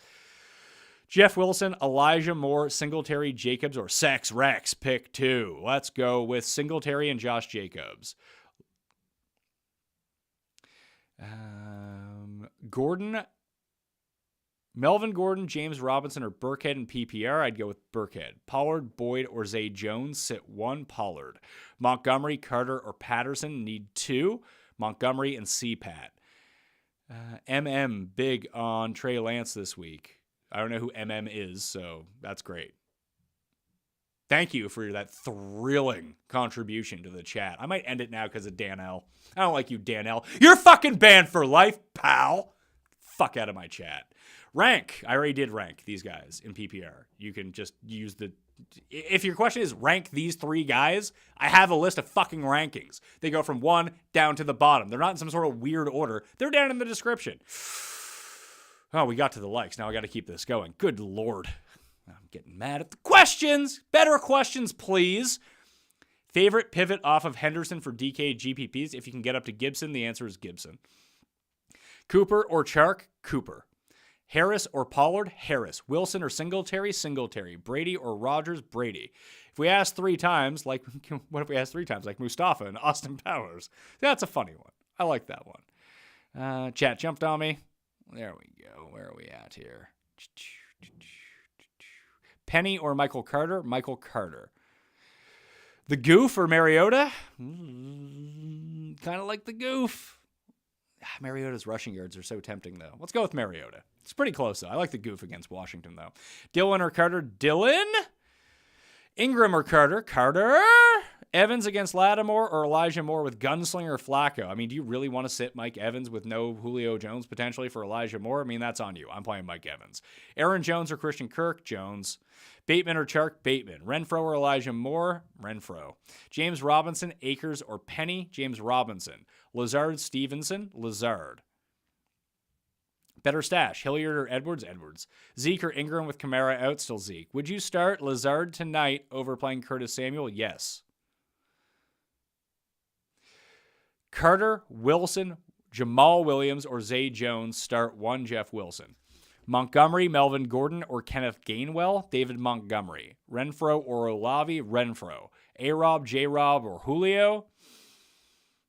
Jeff Wilson, Elijah Moore, Singletary, Jacobs, or Sex Rex, pick 2. Let's go with Singletary and Josh Jacobs. Melvin Gordon, James Robinson, or Burkhead in PPR. I'd go with Burkhead. Pollard, Boyd, or Zay Jones. Sit 1, Pollard. Montgomery, Carter, or Patterson. Need 2. Montgomery and C-Pat. big on Trey Lance this week. I don't know who is, so that's great. Thank you for that thrilling contribution to the chat. I might end it now because of Dan L. I don't like you, Dan L. You're fucking banned for life, pal. Fuck out of my chat. Rank. I already did rank these guys in PPR. You can just use the... If your question is rank these 3 guys, I have a list of fucking rankings. They go from 1 down to the bottom. They're not in some sort of weird order. They're down in the description. Oh, we got to the likes. Now I got to keep this going. Good Lord. I'm getting mad at the questions. Better questions, please. Favorite pivot off of Henderson for DK GPPs? If you can get up to Gibson, the answer is Gibson. Cooper or Chark? Cooper. Harris or Pollard? Harris. Wilson or Singletary? Singletary. Brady or Rodgers? Brady. If we ask 3 times, what if we ask 3 times, like Mustafa and Austin Powers? That's a funny one. I like that one. Chat jumped on me. There we go. Where are we at here? Penny or Michael Carter? Michael Carter. The Goof or Mariota? Kind of like the Goof. Mariota's rushing yards are so tempting, though. Let's go with Mariota. It's pretty close, though. I like the Goof against Washington, though. Dylan or Carter? Dylan. Ingram or Carter? Carter. Evans against Lattimore or Elijah Moore with Gunslinger Flacco? I mean, do you really want to sit Mike Evans with no Julio Jones potentially for Elijah Moore? I mean, that's on you. I'm playing Mike Evans. Aaron Jones or Christian Kirk? Jones. Bateman or Chark? Bateman. Renfro or Elijah Moore? Renfro. James Robinson, Akers or Penny? James Robinson. Lazard, Stevenson? Lazard. Better stash, Hilliard or Edwards? Edwards. Zeke or Ingram with Kamara out? Still Zeke. Would you start Lazard tonight over playing Curtis Samuel? Yes. Carter, Wilson, Jamal Williams, or Zay Jones start 1, Jeff Wilson. Montgomery, Melvin Gordon, or Kenneth Gainwell? David Montgomery. Renfro or Olave? Renfro. A-Rob, J-Rob, or Julio?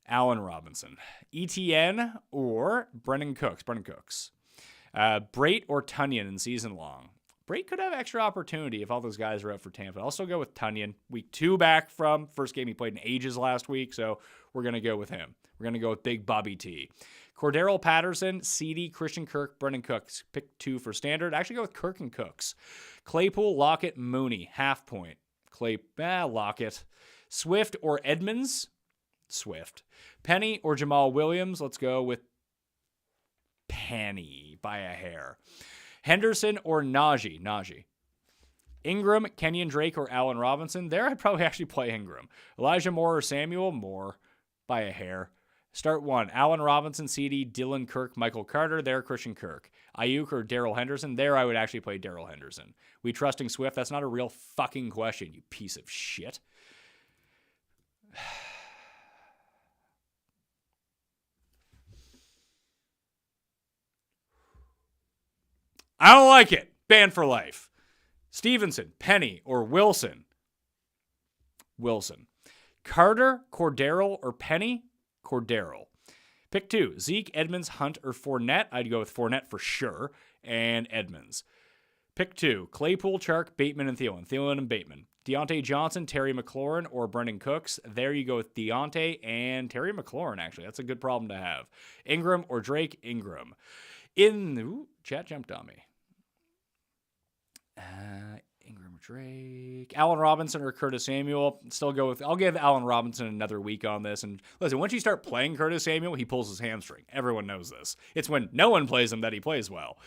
Allen Robinson. Etienne or Brendan Cooks? Brendan Cooks. Brait or Tunyon in season long? Brate could have extra opportunity if all those guys are out for Tampa. I'll still go with Tunyon. Week 2 back from first game he played in ages last week, so we're going to go with him. We're going to go with Big Bobby T. Cordero Patterson, CD, Christian Kirk, Brendan Cooks. Pick 2 for standard. Actually go with Kirk and Cooks. Claypool, Lockett, Mooney. Half point. Lockett. Swift or Edmonds? Swift. Penny or Jamal Williams? Let's go with Penny by a hair. Henderson or Najee? Najee. Ingram, Kenyon Drake, or Allen Robinson? There, I'd probably actually play Ingram. Elijah Moore or Samuel? Moore by a hair. Start 1. Allen Robinson, CD, Dylan Kirk, Michael Carter. There, Christian Kirk. Ayuk or Darrell Henderson? There, I would actually play Darrell Henderson. We trusting Swift? That's not a real fucking question, you piece of shit. I don't like it. Banned for life. Stevenson, Penny, or Wilson? Wilson. Carter, Cordero, or Penny? Cordero. Pick 2. Zeke, Edmonds, Hunt, or Fournette? I'd go with Fournette for sure. And Edmonds. Pick 2. Claypool, Chark, Bateman, and Thielen. Thielen and Bateman. Deontay Johnson, Terry McLaurin, or Brendan Cooks. There you go with Deontay and Terry McLaurin, actually. That's a good problem to have. Ingram or Drake? Ingram. Chat jumped on me. Ingram or Drake. Allen Robinson or Curtis Samuel. I'll give Allen Robinson another week on this. And listen, once you start playing Curtis Samuel, he pulls his hamstring. Everyone knows this. It's when no one plays him that he plays well.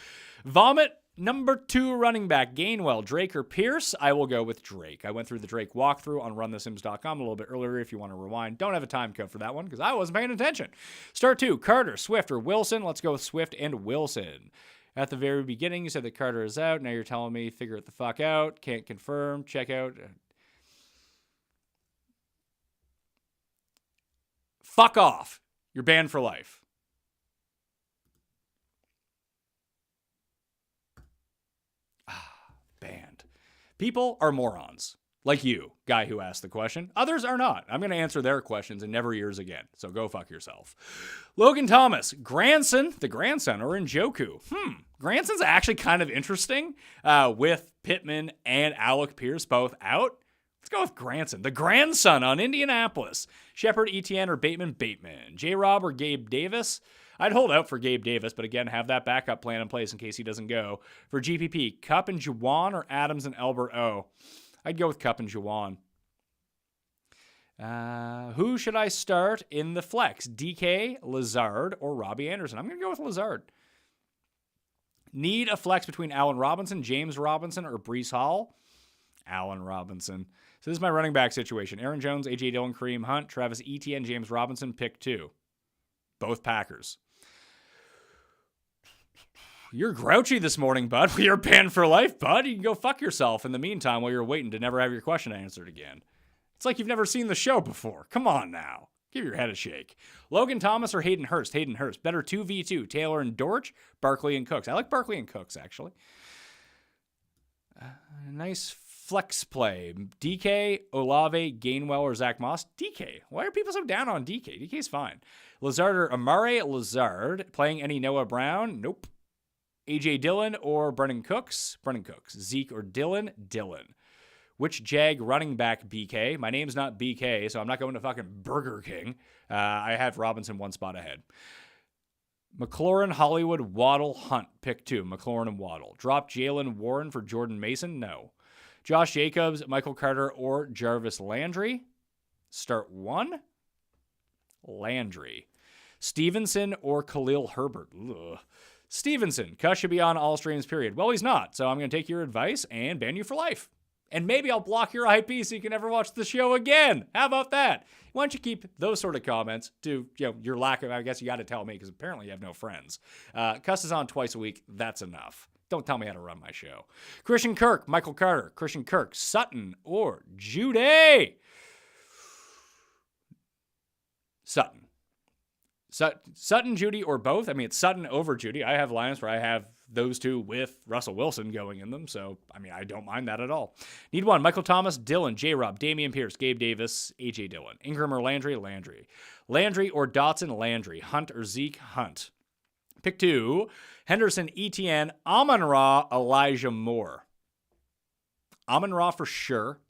Vomit, number 2 running back. Gainwell, Drake, or Pierce? I will go with Drake. I went through the Drake walkthrough on runthesims.com a little bit earlier if you want to rewind. Don't have a time code for that one because I wasn't paying attention. Start 2. Carter, Swift, or Wilson? Let's go with Swift and Wilson. At the very beginning, you said that Carter is out. Now you're telling me figure it the fuck out. Can't confirm. Check out. Fuck off. You're banned for life. Banned. People are morons. Like you, guy who asked the question. Others are not. I'm going to answer their questions and never yours again. So go fuck yourself. Logan Thomas, Granson, the grandson, or Njoku? Granson's actually kind of interesting with Pittman and Alec Pierce both out. Let's go with Granson, the grandson on Indianapolis. Shepard, Etienne, or Bateman? Bateman. J-Rob or Gabe Davis? I'd hold out for Gabe Davis, but again, have that backup plan in place in case he doesn't go. For GPP, Cup and Juwan or Adams and Albert O? I'd go with Cup and Juwan. Who should I start in the flex? DK, Lazard, or Robbie Anderson? I'm going to go with Lazard. Need a flex between Allen Robinson, James Robinson, or Breece Hall? Allen Robinson. So this is my running back situation. Aaron Jones, A.J. Dillon, Kareem Hunt, Travis Etienne, James Robinson, pick 2. Both Packers. You're grouchy this morning, bud. You're banned for life, bud. You can go fuck yourself in the meantime while you're waiting to never have your question answered again. It's like you've never seen the show before. Come on now. Give your head a shake. Logan Thomas or Hayden Hurst? Hayden Hurst. Better 2v2. Taylor and Dortch, Barkley and Cooks. I like Barkley and Cooks, actually. Nice flex play. DK, Olave, Gainwell, or Zach Moss? DK. Why are people so down on DK? DK's fine. Lazard or Amare? Lazard. Playing any Noah Brown? Nope. A.J. Dillon or Brendan Cooks? Brendan Cooks. Zeke or Dillon? Dillon. Which Jag running back BK? My name's not BK, so I'm not going to fucking Burger King. I have Robinson one spot ahead. McLaurin, Hollywood, Waddle, Hunt. Pick 2. McLaurin and Waddle. Drop Jalen Warren for Jordan Mason? No. Josh Jacobs, Michael Carter, or Jarvis Landry? Start 1. Landry. Stevenson or Khalil Herbert? Ugh. Stevenson. Cuss should be on all streams, period. Well, he's not, so I'm going to take your advice and ban you for life. And maybe I'll block your IP so you can never watch the show again. How about that? Why don't you keep those sort of comments to your lack of, I guess you got to tell me because apparently you have no friends. Cuss is on twice a week. That's enough. Don't tell me how to run my show. Christian Kirk, Michael Carter, Christian Kirk, Sutton, or Judy? Sutton. Sutton, Judy, or both. I mean, it's Sutton over Judy. I have lines where I have those two with Russell Wilson going in them. So, I mean, I don't mind that at all. Need one. Michael Thomas, Dillon, J-Rob, Damian Pierce, Gabe Davis, A.J. Dillon. Ingram or Landry? Landry. Landry or Dotson? Landry. Hunt or Zeke? Hunt. Pick 2. Henderson, Etienne, Amon-Ra, Elijah Moore. Amon-Ra for sure.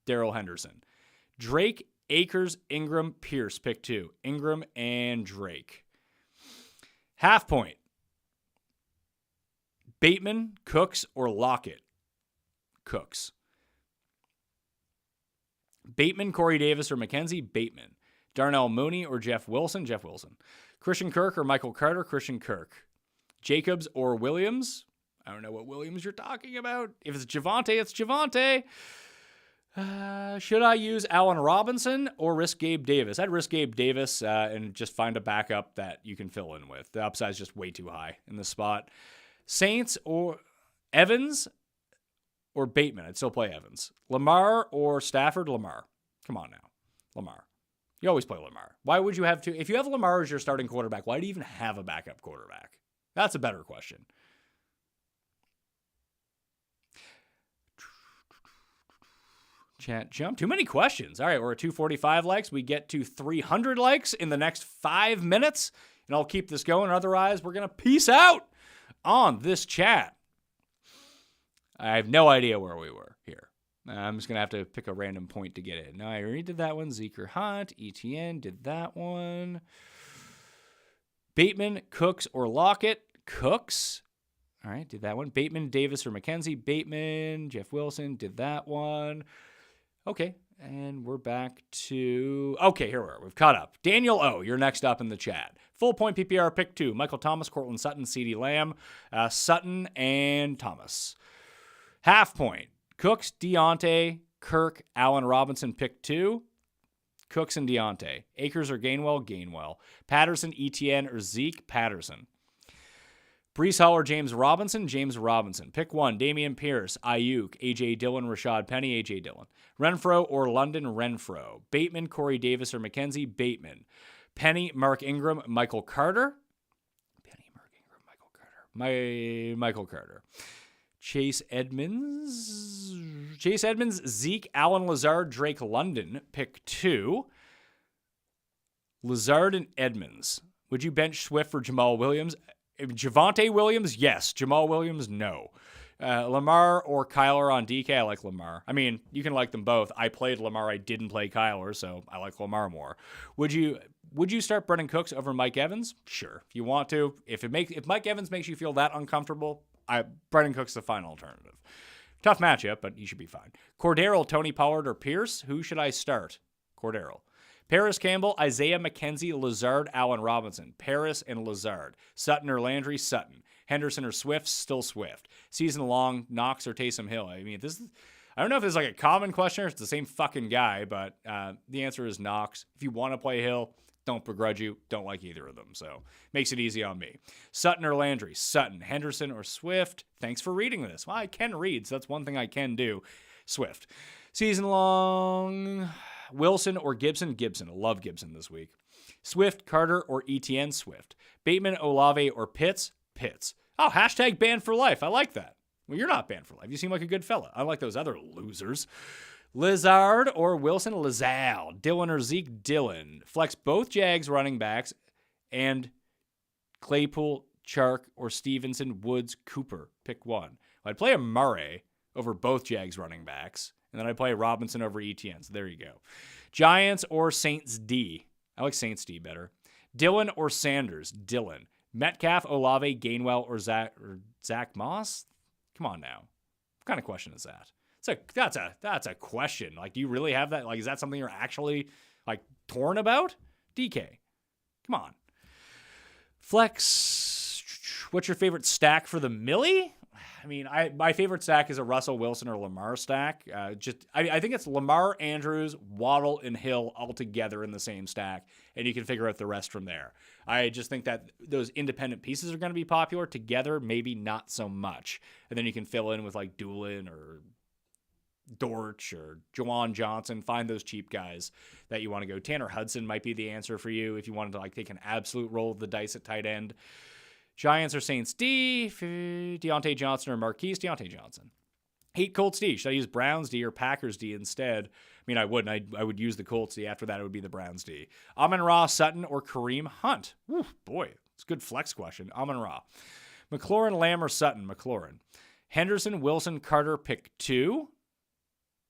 Darrell Henderson. Drake, Akers, Ingram, Pierce, pick 2. Ingram and Drake. Half point. Bateman, Cooks, or Lockett? Cooks. Bateman, Corey Davis, or McKenzie? Bateman. Darnell Mooney or Jeff Wilson? Jeff Wilson. Christian Kirk or Michael Carter? Christian Kirk. Jacobs or Williams? I don't know what Williams you're talking about. If it's Javonte, it's Javonte. Should I use Allen Robinson or risk Gabe Davis? I'd risk Gabe Davis and just find a backup that you can fill in with. The upside's just way too high in this spot. Saints or Evans or Bateman? I'd still play Evans. Lamar or Stafford? Lamar. Come on now. Lamar. You always play Lamar. Why would you have to? If you have Lamar as your starting quarterback, why do you even have a backup quarterback? That's a better question. Chat jump. Too many questions. All right, we're at 245 likes. We get to 300 likes in the next 5 minutes, and I'll keep this going. Otherwise, we're going to peace out on this chat. I have no idea where we were here. I'm just going to have to pick a random point to get it. No, I already did that one. Zeke or Hunt. ETN did that one. Bateman, Cooks, or Lockett. Cooks. All right, did that one. Bateman, Davis, or McKenzie. Bateman, Jeff Wilson, did that one. Okay, and we're back to... Okay, here we are. We've caught up. Daniel O., you're next up in the chat. Full point PPR pick 2. Michael Thomas, Cortland Sutton, CeeDee Lamb, Sutton, and Thomas. Half point. Cooks, Deontay, Kirk, Allen Robinson, pick 2. Cooks and Deontay. Akers or Gainwell? Gainwell. Patterson, ETN, or Zeke? Patterson. Breece Hall or James Robinson? James Robinson. Pick 1. Dameon Pierce, Ayuk, A.J. Dillon, Rashad Penny, A.J. Dillon. Renfro or London? Renfro. Bateman, Corey Davis, or McKenzie? Bateman. Penny, Mark Ingram, Michael Carter? Penny, Mark Ingram, Michael Carter. Michael Carter. Chase Edmonds, Zeke, Allen Lazard, Drake London, pick 2. Lazard and Edmonds. Would you bench Swift for Jamal Williams? Javonte Williams, yes. Jamal Williams, no. Lamar or Kyler on DK? I like Lamar. I mean, you can like them both. I played Lamar. I didn't play Kyler, so I like Lamar more. Would you start Brendan Cooks over Mike Evans? Sure, if you want to. If Mike Evans makes you feel that uncomfortable, Brendan Cook's the final alternative. Tough matchup, but he should be fine. Cordero, Tony Pollard, or Pierce? Who should I start? Cordero. Paris Campbell, Isaiah McKenzie, Lazard, Allen Robinson. Paris and Lazard. Sutton or Landry? Sutton. Henderson or Swift? Still Swift. Season long, Knox or Taysom Hill? I mean, I don't know if this is like a common question or it's the same fucking guy, but the answer is Knox. If you want to play Hill, don't begrudge you. Don't like either of them, so makes it easy on me. Sutton or Landry? Sutton. Henderson or Swift? Thanks for reading this. Well, I can read, so that's one thing I can do. Swift. Season long, Wilson or Gibson? Gibson. I love Gibson this week. Swift, Carter, or ETN? Swift. Bateman, Olave, or Pitts? Pitts. Oh, hashtag banned for life. I like that. Well, you're not banned for life. You seem like a good fella. I like those other losers. Lazard or Wilson? Lazal. Dillon or Zeke? Dillon. Flex both Jags running backs and Claypool, Chark, or Stevenson, Woods, Cooper. Pick 1. I'd play a Murray over both Jags running backs, and then I'd play Robinson over ETN. So there you go. Giants or Saints D? I like Saints D better. Dillon or Sanders? Dillon. Metcalf, Olave, Gainwell, or Zach Moss? Come on now. What kind of question is that? That's a question. Like, do you really have that? Like, is that something you're actually like torn about? DK. Come on. Flex. What's your favorite stack for the Millie? I mean, my favorite stack is a Russell Wilson or Lamar stack. I think it's Lamar, Andrews, Waddle, and Hill all together in the same stack, and you can figure out the rest from there. I just think that those independent pieces are going to be popular. Together, maybe not so much. And then you can fill in with like Doolin or Dortch or Jawan Johnson. Find those cheap guys that you want to go. Tanner Hudson might be the answer for you if you wanted to like take an absolute roll of the dice at tight end. Giants or Saints D, Deontay Johnson or Marquise? Deontay Johnson. Heat Colts D. Should I use Browns D or Packers D instead? I mean, I wouldn't. I would use the Colts D. After that, it would be the Browns D. Amon-Ra, Sutton, or Kareem Hunt? Whew, boy, it's a good flex question. Amon-Ra. McLaurin, Lamb, or Sutton? McLaurin. Henderson, Wilson, Carter, pick 2.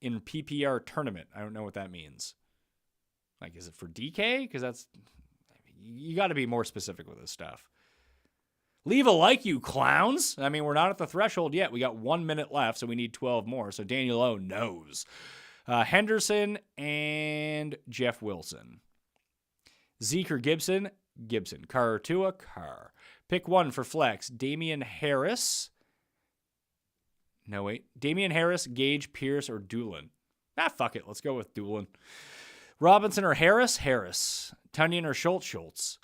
in PPR tournament. I don't know what that means. Like, is it for DK? Because you got to be more specific with this stuff. Leave a like, you clowns. I mean, we're not at the threshold yet. We got 1 minute left, so we need 12 more. So Daniel O knows. Henderson and Jeff Wilson. Zeke or Gibson? Gibson. Carr or Tua? Carr. Pick one for flex. Damian Harris. No, wait. Damian Harris, Gage, Pierce, or Doolin? Fuck it. Let's go with Doolin. Robinson or Harris? Harris. Tunyon or Schultz? Schultz.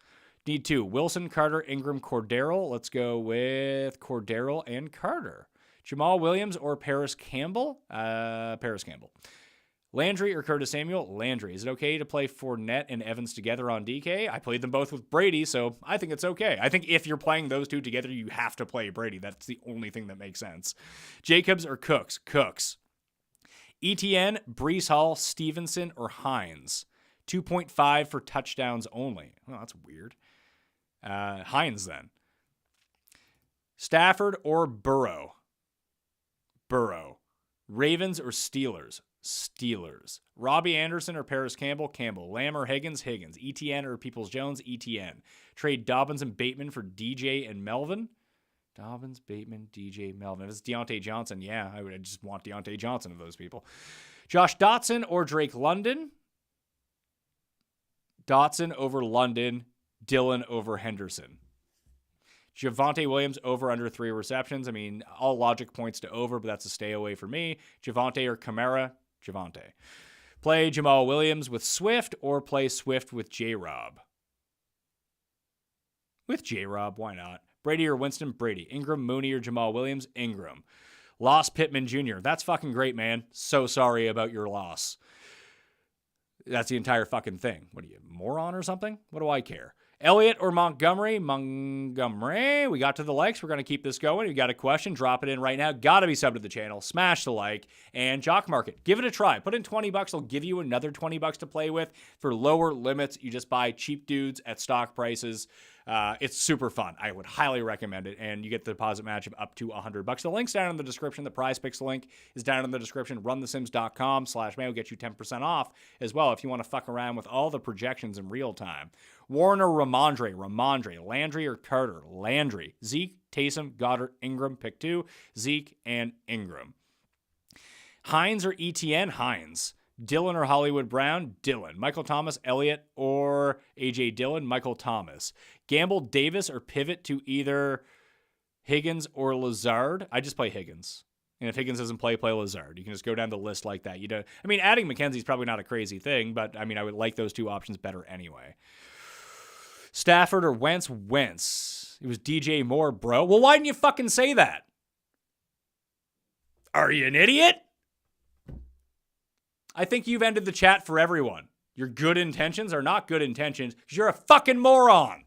Need two. Wilson, Carter, Ingram, Cordero. Let's go with Cordero and Carter. Jamal Williams or Paris Campbell? Paris Campbell. Landry or Curtis Samuel? Landry. Is it okay to play Fournette and Evans together on DK? I played them both with Brady, so I think it's okay. I think if you're playing those two together, you have to play Brady. That's the only thing that makes sense. Jacobs or Cooks? Cooks. ETN, Brees Hall, Stevenson, or Hines? 2.5 for touchdowns only. Well, that's weird. Hines then. Stafford or Burrow? Burrow. Ravens or Steelers? Steelers. Robbie Anderson or Paris Campbell? Campbell. Lamb or Higgins? Higgins. ETN or Peoples-Jones? ETN. Trade Dobbins and Bateman for DJ and Melvin? Dobbins, Bateman, DJ, Melvin. If it's Deontay Johnson, yeah, I would just want Deontay Johnson of those people. Josh Dotson or Drake London? Dotson over London. Dillon over Henderson. Javonte Williams over under 3 receptions. I mean, all logic points to over, but that's a stay away for me. Javonte or Kamara? Javonte. Play Jamal Williams with Swift or play Swift with J-Rob? With J-Rob, why not? Brady or Winston? Brady. Ingram, Mooney, or Jamal Williams? Ingram. Lost Pittman Jr. That's fucking great, man. So sorry about your loss. That's the entire fucking thing. What are you, moron or something? What do I care? Elliott or Montgomery? Montgomery. We got to the likes. We're going to keep this going. You got a question? Drop it in right now. Got to be subbed to the channel. Smash the like. And Jock Market. Give it a try. Put in $20. They'll give you another $20 to play with. For lower limits, you just buy cheap dudes at stock prices. It's super fun. I would highly recommend it. And you get the deposit match of up to $100. The link's down in the description. The Prize Picks link is down in the description. RunTheSims.com/Mayo. Get you 10% off as well if you want to fuck around with all the projections in real time. Warren or Ramondre, Landry or Carter, Landry, Zeke, Taysom, Goddard, Ingram, pick 2, Zeke and Ingram. Hines or ETN, Hines. Dillon or Hollywood Brown, Dillon. Michael Thomas, Elliott or A.J. Dillon, Michael Thomas. Gamble, Davis or pivot to either Higgins or Lazard. I just play Higgins. And if Higgins doesn't play Lazard. You can just go down the list like that. Adding McKenzie's probably not a crazy thing, but I would like those two options better anyway. Stafford or Wentz? Wentz. It was DJ Moore, bro. Well, why didn't you fucking say that? Are you an idiot? I think you've ended the chat for everyone. Your good intentions are not good intentions because you're a fucking moron.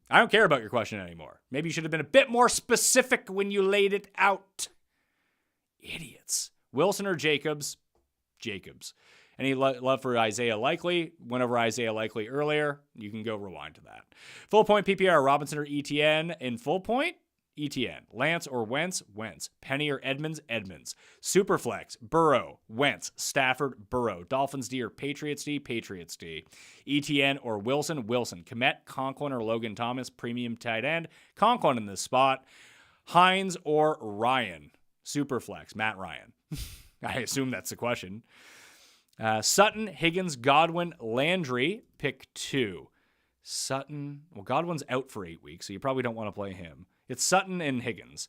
I don't care about your question anymore. Maybe you should have been a bit more specific when you laid it out. Idiots. Wilson or Jacobs? Jacobs. Any love for Isaiah Likely? Went over Isaiah Likely earlier. You can go rewind to that. Full point PPR, Robinson or ETN? In full point, ETN. Lance or Wentz? Wentz. Penny or Edmonds? Edmonds. Superflex, Burrow, Wentz, Stafford, Burrow. Dolphins D or Patriots D? Patriots D. ETN or Wilson? Wilson. Komet, Conklin or Logan Thomas? Premium tight end. Conklin in this spot. Hines or Ryan? Superflex, Matt Ryan. I assume that's the question. Sutton, Higgins, Godwin, Landry, pick 2. Sutton, well, Godwin's out for 8 weeks, so you probably don't want to play him. It's Sutton and Higgins.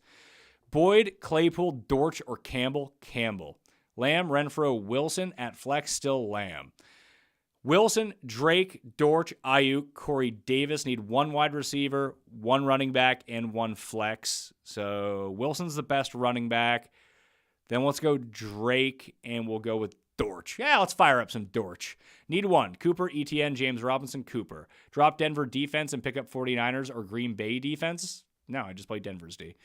Boyd, Claypool, Dortch, or Campbell, Campbell. Lamb, Renfro, Wilson, at flex, still Lamb. Wilson, Drake, Dortch, Ayuk, Corey Davis need 1 wide receiver, 1 running back, and 1 flex. So Wilson's the best running back. Then let's go Drake, and we'll go with Dortch. Yeah, let's fire up some Dortch. Need 1. Cooper, ETN, James Robinson, Cooper. Drop Denver defense and pick up 49ers or Green Bay defense. No, I just play Denver's D.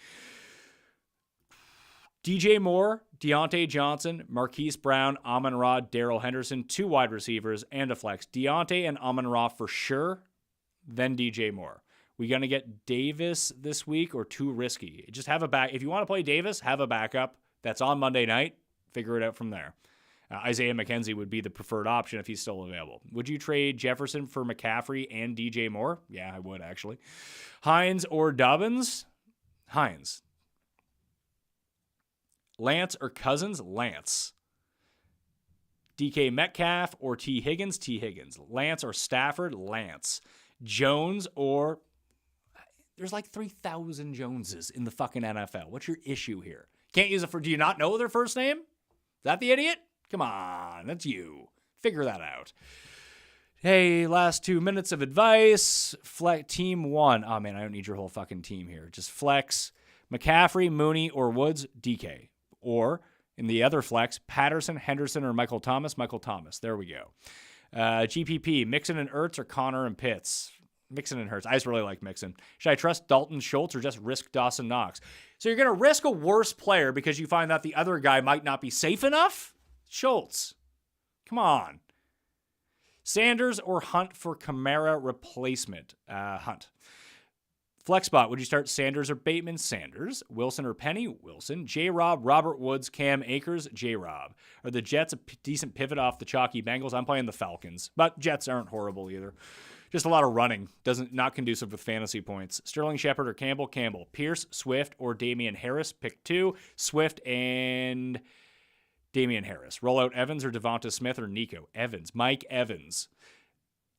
DJ Moore, Deontay Johnson, Marquise Brown, Amon-Ra, Darrell Henderson, 2 wide receivers, and a flex. Deontay and Amon-Ra for sure, then DJ Moore. We going to get Davis this week or too risky? Just have a back. If you want to play Davis, have a backup. That's on Monday night. Figure it out from there. Isaiah McKenzie would be the preferred option if he's still available. Would you trade Jefferson for McCaffrey and DJ Moore? Yeah, I would, actually. Hines or Dobbins? Hines. Lance or Cousins? Lance. DK Metcalf or T. Higgins? T. Higgins. Lance or Stafford? Lance. Jones or... There's like 3,000 Joneses in the fucking NFL. What's your issue here? Can't use it for... Do you not know their first name? Is that the idiot? Come on, that's you. Figure that out. Hey, last 2 minutes of advice. Team 1. Oh, man, I don't need your whole fucking team here. Just flex. McCaffrey, Mooney, or Woods, DK. Or, in the other flex, Patterson, Henderson, or Michael Thomas. Michael Thomas. There we go. GPP, Mixon and Ertz, or Connor and Pitts. Mixon and Hurts. I just really like Mixon. Should I trust Dalton Schultz or just risk Dawson Knox? So you're going to risk a worse player because you find that the other guy might not be safe enough? Schultz. Come on. Sanders or Hunt for Kamara replacement? Hunt. Flex spot. Would you start Sanders or Bateman? Sanders. Wilson or Penny? Wilson. J-Rob, Robert Woods, Cam Akers? J-Rob. Are the Jets a decent pivot off the chalky Bengals? I'm playing the Falcons, but Jets aren't horrible either. Just a lot of running. Not conducive with fantasy points. Sterling Shepard or Campbell? Campbell. Pierce, Swift, or Damian Harris? Pick 2. Swift and Damian Harris. Roll out Evans or Devonta Smith or Nico? Evans. Mike Evans.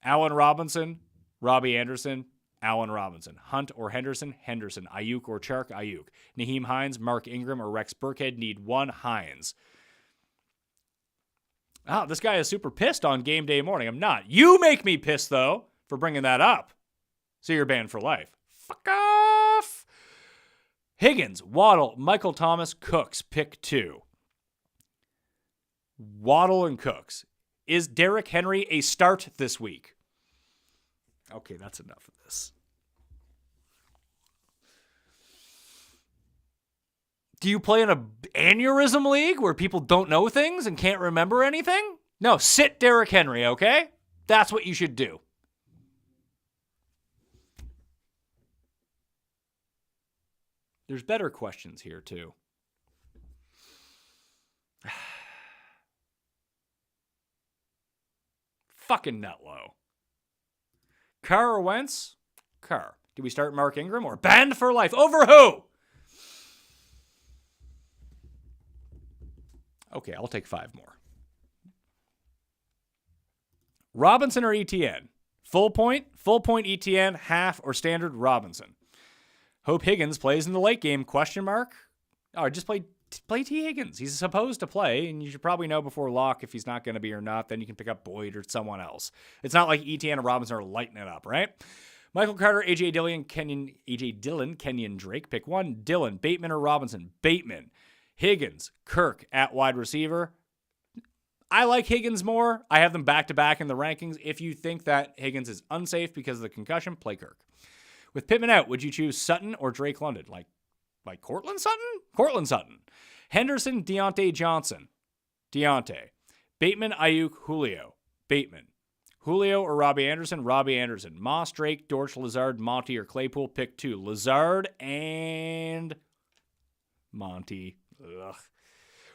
Allen Robinson, Robbie Anderson, Allen Robinson. Hunt or Henderson? Henderson. Ayuk or Chark? Ayuk. Naheem Hines, Mark Ingram, or Rex Burkhead? Need 1. Hines. Oh, this guy is super pissed on game day morning. I'm not. You make me pissed, though, for bringing that up. So you're banned for life. Fuck off. Higgins, Waddle, Michael Thomas, Cooks. Pick 2. Waddle and Cooks. Is Derrick Henry a start this week? Okay, that's enough of this. Do you play in an aneurysm league where people don't know things and can't remember anything? No, sit Derrick Henry, okay? That's what you should do. There's better questions here, too. Fucking nutlow. Carr or Wentz? Carr. Do we start Mark Ingram or banned for life? Over who? Okay, I'll take 5 more. Robinson or ETN? Full point ETN, half or standard Robinson. Hope Higgins plays in the late game, question mark? Oh, just play T. Higgins. He's supposed to play, and you should probably know before lock if he's not going to be or not. Then you can pick up Boyd or someone else. It's not like ETN and Robinson are lighting it up, right? Michael Carter, AJ Dillon, Kenyon Drake. Pick 1. Dillon, Bateman or Robinson? Bateman. Higgins, Kirk at wide receiver. I like Higgins more. I have them back-to-back in the rankings. If you think that Higgins is unsafe because of the concussion, play Kirk. With Pittman out, would you choose Sutton or Drake London? Like Cortland Sutton? Cortland Sutton. Henderson, Deontay Johnson. Deontay. Bateman, Ayuk, Julio. Bateman. Julio or Robbie Anderson? Robbie Anderson. Moss, Drake, Dortch, Lazard, Monty, or Claypool. Pick 2. Lazard and Monty. Ugh.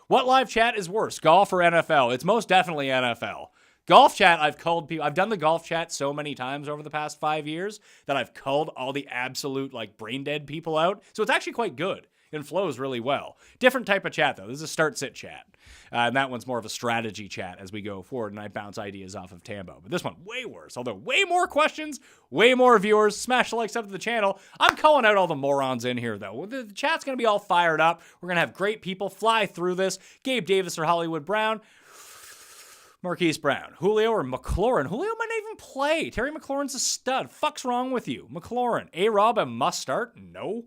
What live chat is worse, golf or NFL? It's most definitely NFL. Golf chat, I've called people. I've done the golf chat so many times over the past 5 years that I've called all the absolute brain dead people out. So it's actually quite good and flows really well. Different type of chat though. This is a start-sit chat. And that one's more of a strategy chat as we go forward, and I bounce ideas off of Tambo. But this one, way worse. Although way more questions, way more viewers. Smash the like, sub to the channel. I'm calling out all the morons in here, though. The chat's going to be all fired up. We're going to have great people fly through this. Gabe Davis or Hollywood Brown. Marquise Brown. Julio or McLaurin. Julio might not even play. Terry McLaurin's a stud. Fuck's wrong with you? McLaurin. A-Rob a must start? No.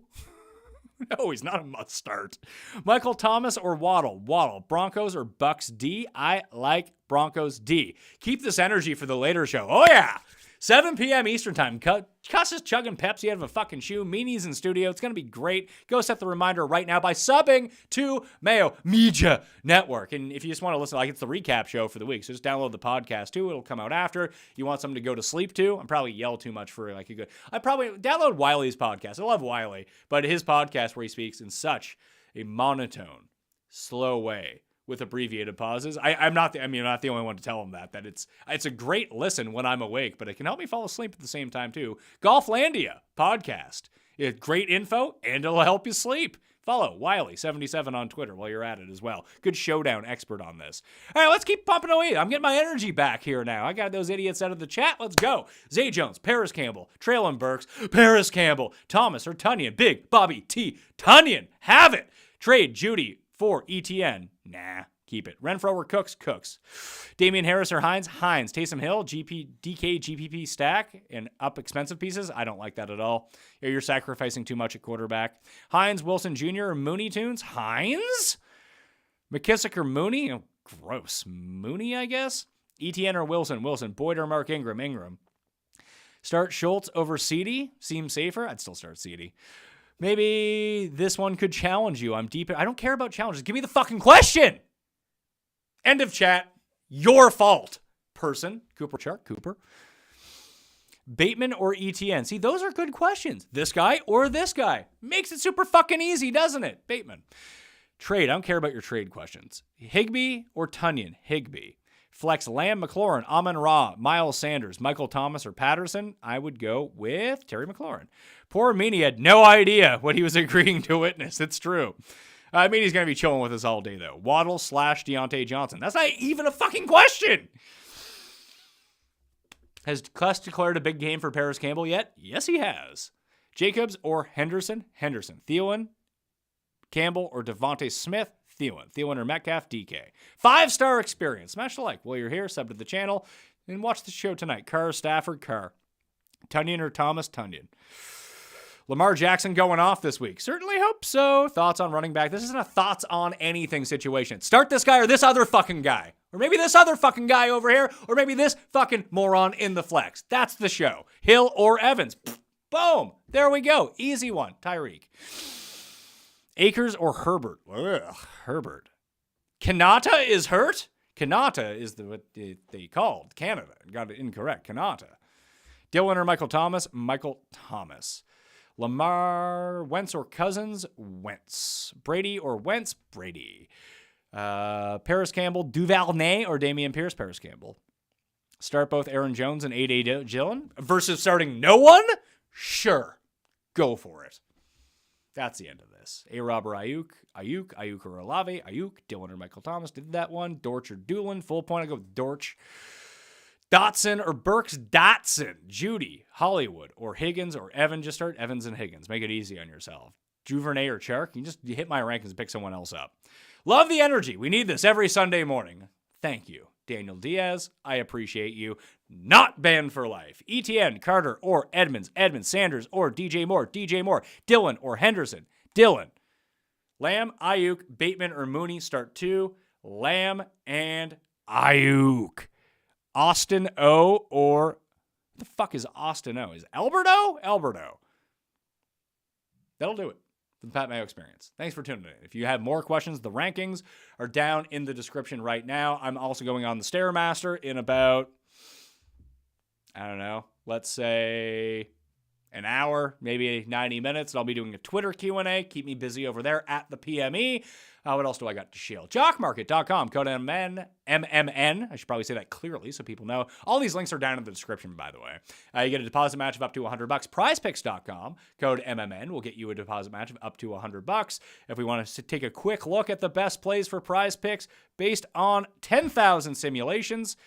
No, he's not a must start. Michael Thomas or Waddle? Waddle. Broncos or Bucks D? I like Broncos D. Keep this energy for the later show. Oh, yeah. 7 p.m. Eastern time. Cuss is chugging Pepsi out of a fucking shoe. Meanie's in studio. It's going to be great. Go set the reminder right now by subbing to Mayo Media Network. And if you just want to listen, it's the recap show for the week. So just download the podcast too. It'll come out after. You want something to go to sleep to? I'm probably yell too much for a good. I probably download Wiley's podcast. I love Wiley, but his podcast where he speaks in such a monotone, slow way with abbreviated pauses. I'm not the only one to tell him that it's a great listen when I'm awake, but it can help me fall asleep at the same time too. Golflandia podcast. It's great info and it'll help you sleep. Follow Wiley77 on Twitter while you're at it as well. Good showdown expert on this. All right, let's keep pumping away. I'm getting my energy back here now. I got those idiots out of the chat. Let's go. Zay Jones, Paris Campbell, Traylon Burks, Paris Campbell, Thomas or Tunyon, Big Bobby T. Tunyon, have it. Trade Judy for ETN. Nah, keep it. Renfro or Cooks. Damian Harris or Hines. Taysom Hill, DK, GPP stack, and up expensive pieces. I don't like that at all. You're sacrificing too much at quarterback. Hines, Wilson Jr. or Mooney Tunes. Hines? McKissick or Mooney? Oh, gross. Mooney, I guess. ETN or Wilson. Boyd or Mark Ingram. Start Schultz over CeeDee. Seems safer. I'd still start CeeDee. Maybe this one could challenge you. I'm deep. I don't care about challenges. Give me the fucking question. End of chat. Your fault, person. Cooper. Bateman or ETN? See, those are good questions. This guy or this guy? Makes it super fucking easy, doesn't it? Bateman. Trade. I don't care about your trade questions. Higbee or Tunyon? Higbee. Flex Lamb, McLaurin, Amon-Ra, Miles Sanders, Michael Thomas, or Patterson. I would go with Terry McLaurin. Poor Meany had no idea what he was agreeing to witness. It's true. I mean, he's going to be chilling with us all day, though. Waddle / Deontay Johnson. That's not even a fucking question. Has Cuss declared a big game for Paris Campbell yet? Yes, he has. Jacobs or Henderson? Thielen, Campbell, or Devontae Smith? Thielen or Metcalf? DK. 5-star experience. Smash the like while you're here. Sub to the channel. And watch the show tonight. Carr, Stafford, Carr. Tunyon or Thomas? Tunyon. Lamar Jackson going off this week. Certainly hope so. Thoughts on running back? This isn't a thoughts on anything situation. Start this guy or this other fucking guy. Or maybe this other fucking guy over here. Or maybe this fucking moron in the flex. That's the show. Hill or Evans. Boom. There we go. Easy one. Tyreek. Akers or Herbert? Ugh, Herbert. Kanata is hurt? Kanata is what they called Canada. Got it incorrect. Kanata. Dylan or Michael Thomas? Michael Thomas. Lamar, Wentz or Cousins? Wentz. Brady or Wentz? Brady. Paris Campbell, Duvernay or Dameon Pierce? Paris Campbell. Start both Aaron Jones and A.D. Dillon versus starting no one? Sure. Go for it. That's the end of this. A-Rob or Ayuk or Olave, Dylan or Michael Thomas. Did that one. Dortch or Doolin. Full point, I go with Dortch. Dotson or Burks? Dotson. Judy, Hollywood, or Higgins or Evan. Just start Evans and Higgins. Make it easy on yourself. Duvernay or Chark? You hit my rankings and pick someone else up. Love the energy. We need this every Sunday morning. Thank you. Daniel Diaz, I appreciate you. Not banned for life. ETN, Carter, or Edmonds, Sanders, or DJ Moore, Dylan, or Henderson, Dylan. Lamb, Ayuk, Bateman, or Mooney, start 2. Lamb and Ayuk. Austin O, or what the fuck is Austin O? Is Alberto? Alberto. That'll do it for the Pat Mayo Experience. Thanks for tuning in. If you have more questions, the rankings are down in the description right now. I'm also going on the Stairmaster in about, I don't know, let's say an hour, maybe 90 minutes. I'll be doing a Twitter Q&A. Keep me busy over there at the PME. What else do I got to shield? Jockmarket.com, code MMN. I should probably say that clearly so people know. All these links are down in the description, by the way. You get a deposit match of up to $100. PrizePicks.com, code MMN will get you a deposit match of up to $100. If we want to take a quick look at the best plays for Prize Picks based on 10,000 simulations,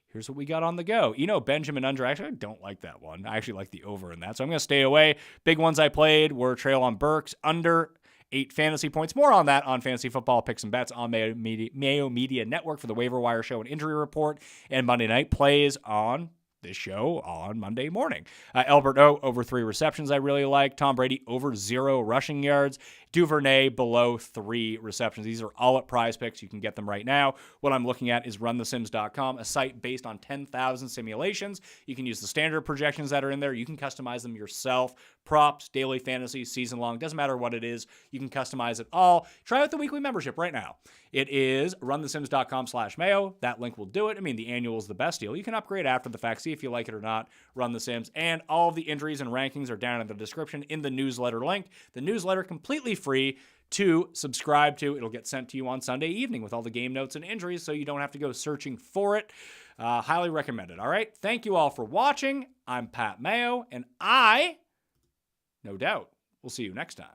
here's what we got on the go. Benjamin under. Actually, I don't like that one. I actually like the over in that, so I'm going to stay away. Big ones I played were Traylon Burks under 8 fantasy points. More on that on Fantasy Football Picks and Bets on Mayo Media Network for the Waiver Wire Show and Injury Report, and Monday Night Plays on this show on Monday morning. Albert O, over 3 receptions I really like. Tom Brady, over 0 rushing yards. Duvernay, below 3 receptions. These are all at Prize Picks. You can get them right now. What I'm looking at is runthesims.com, a site based on 10,000 simulations. You can use the standard projections that are in there. You can customize them yourself. Props, daily fantasy, season long. Doesn't matter what it is. You can customize it all. Try out the weekly membership right now. It is runthesims.com/Mayo. That link will do it. I mean, the annual is the best deal. You can upgrade after the fact, see if you like it or not. Run the Sims. And all of the injuries and rankings are down in the description in the newsletter link. The newsletter completely free. to subscribe to. It'll get sent to you on Sunday evening with all the game notes and injuries, so you don't have to go searching for it. Highly recommend it. All right. Thank you all for watching. I'm Pat Mayo, and I, no doubt, will see you next time.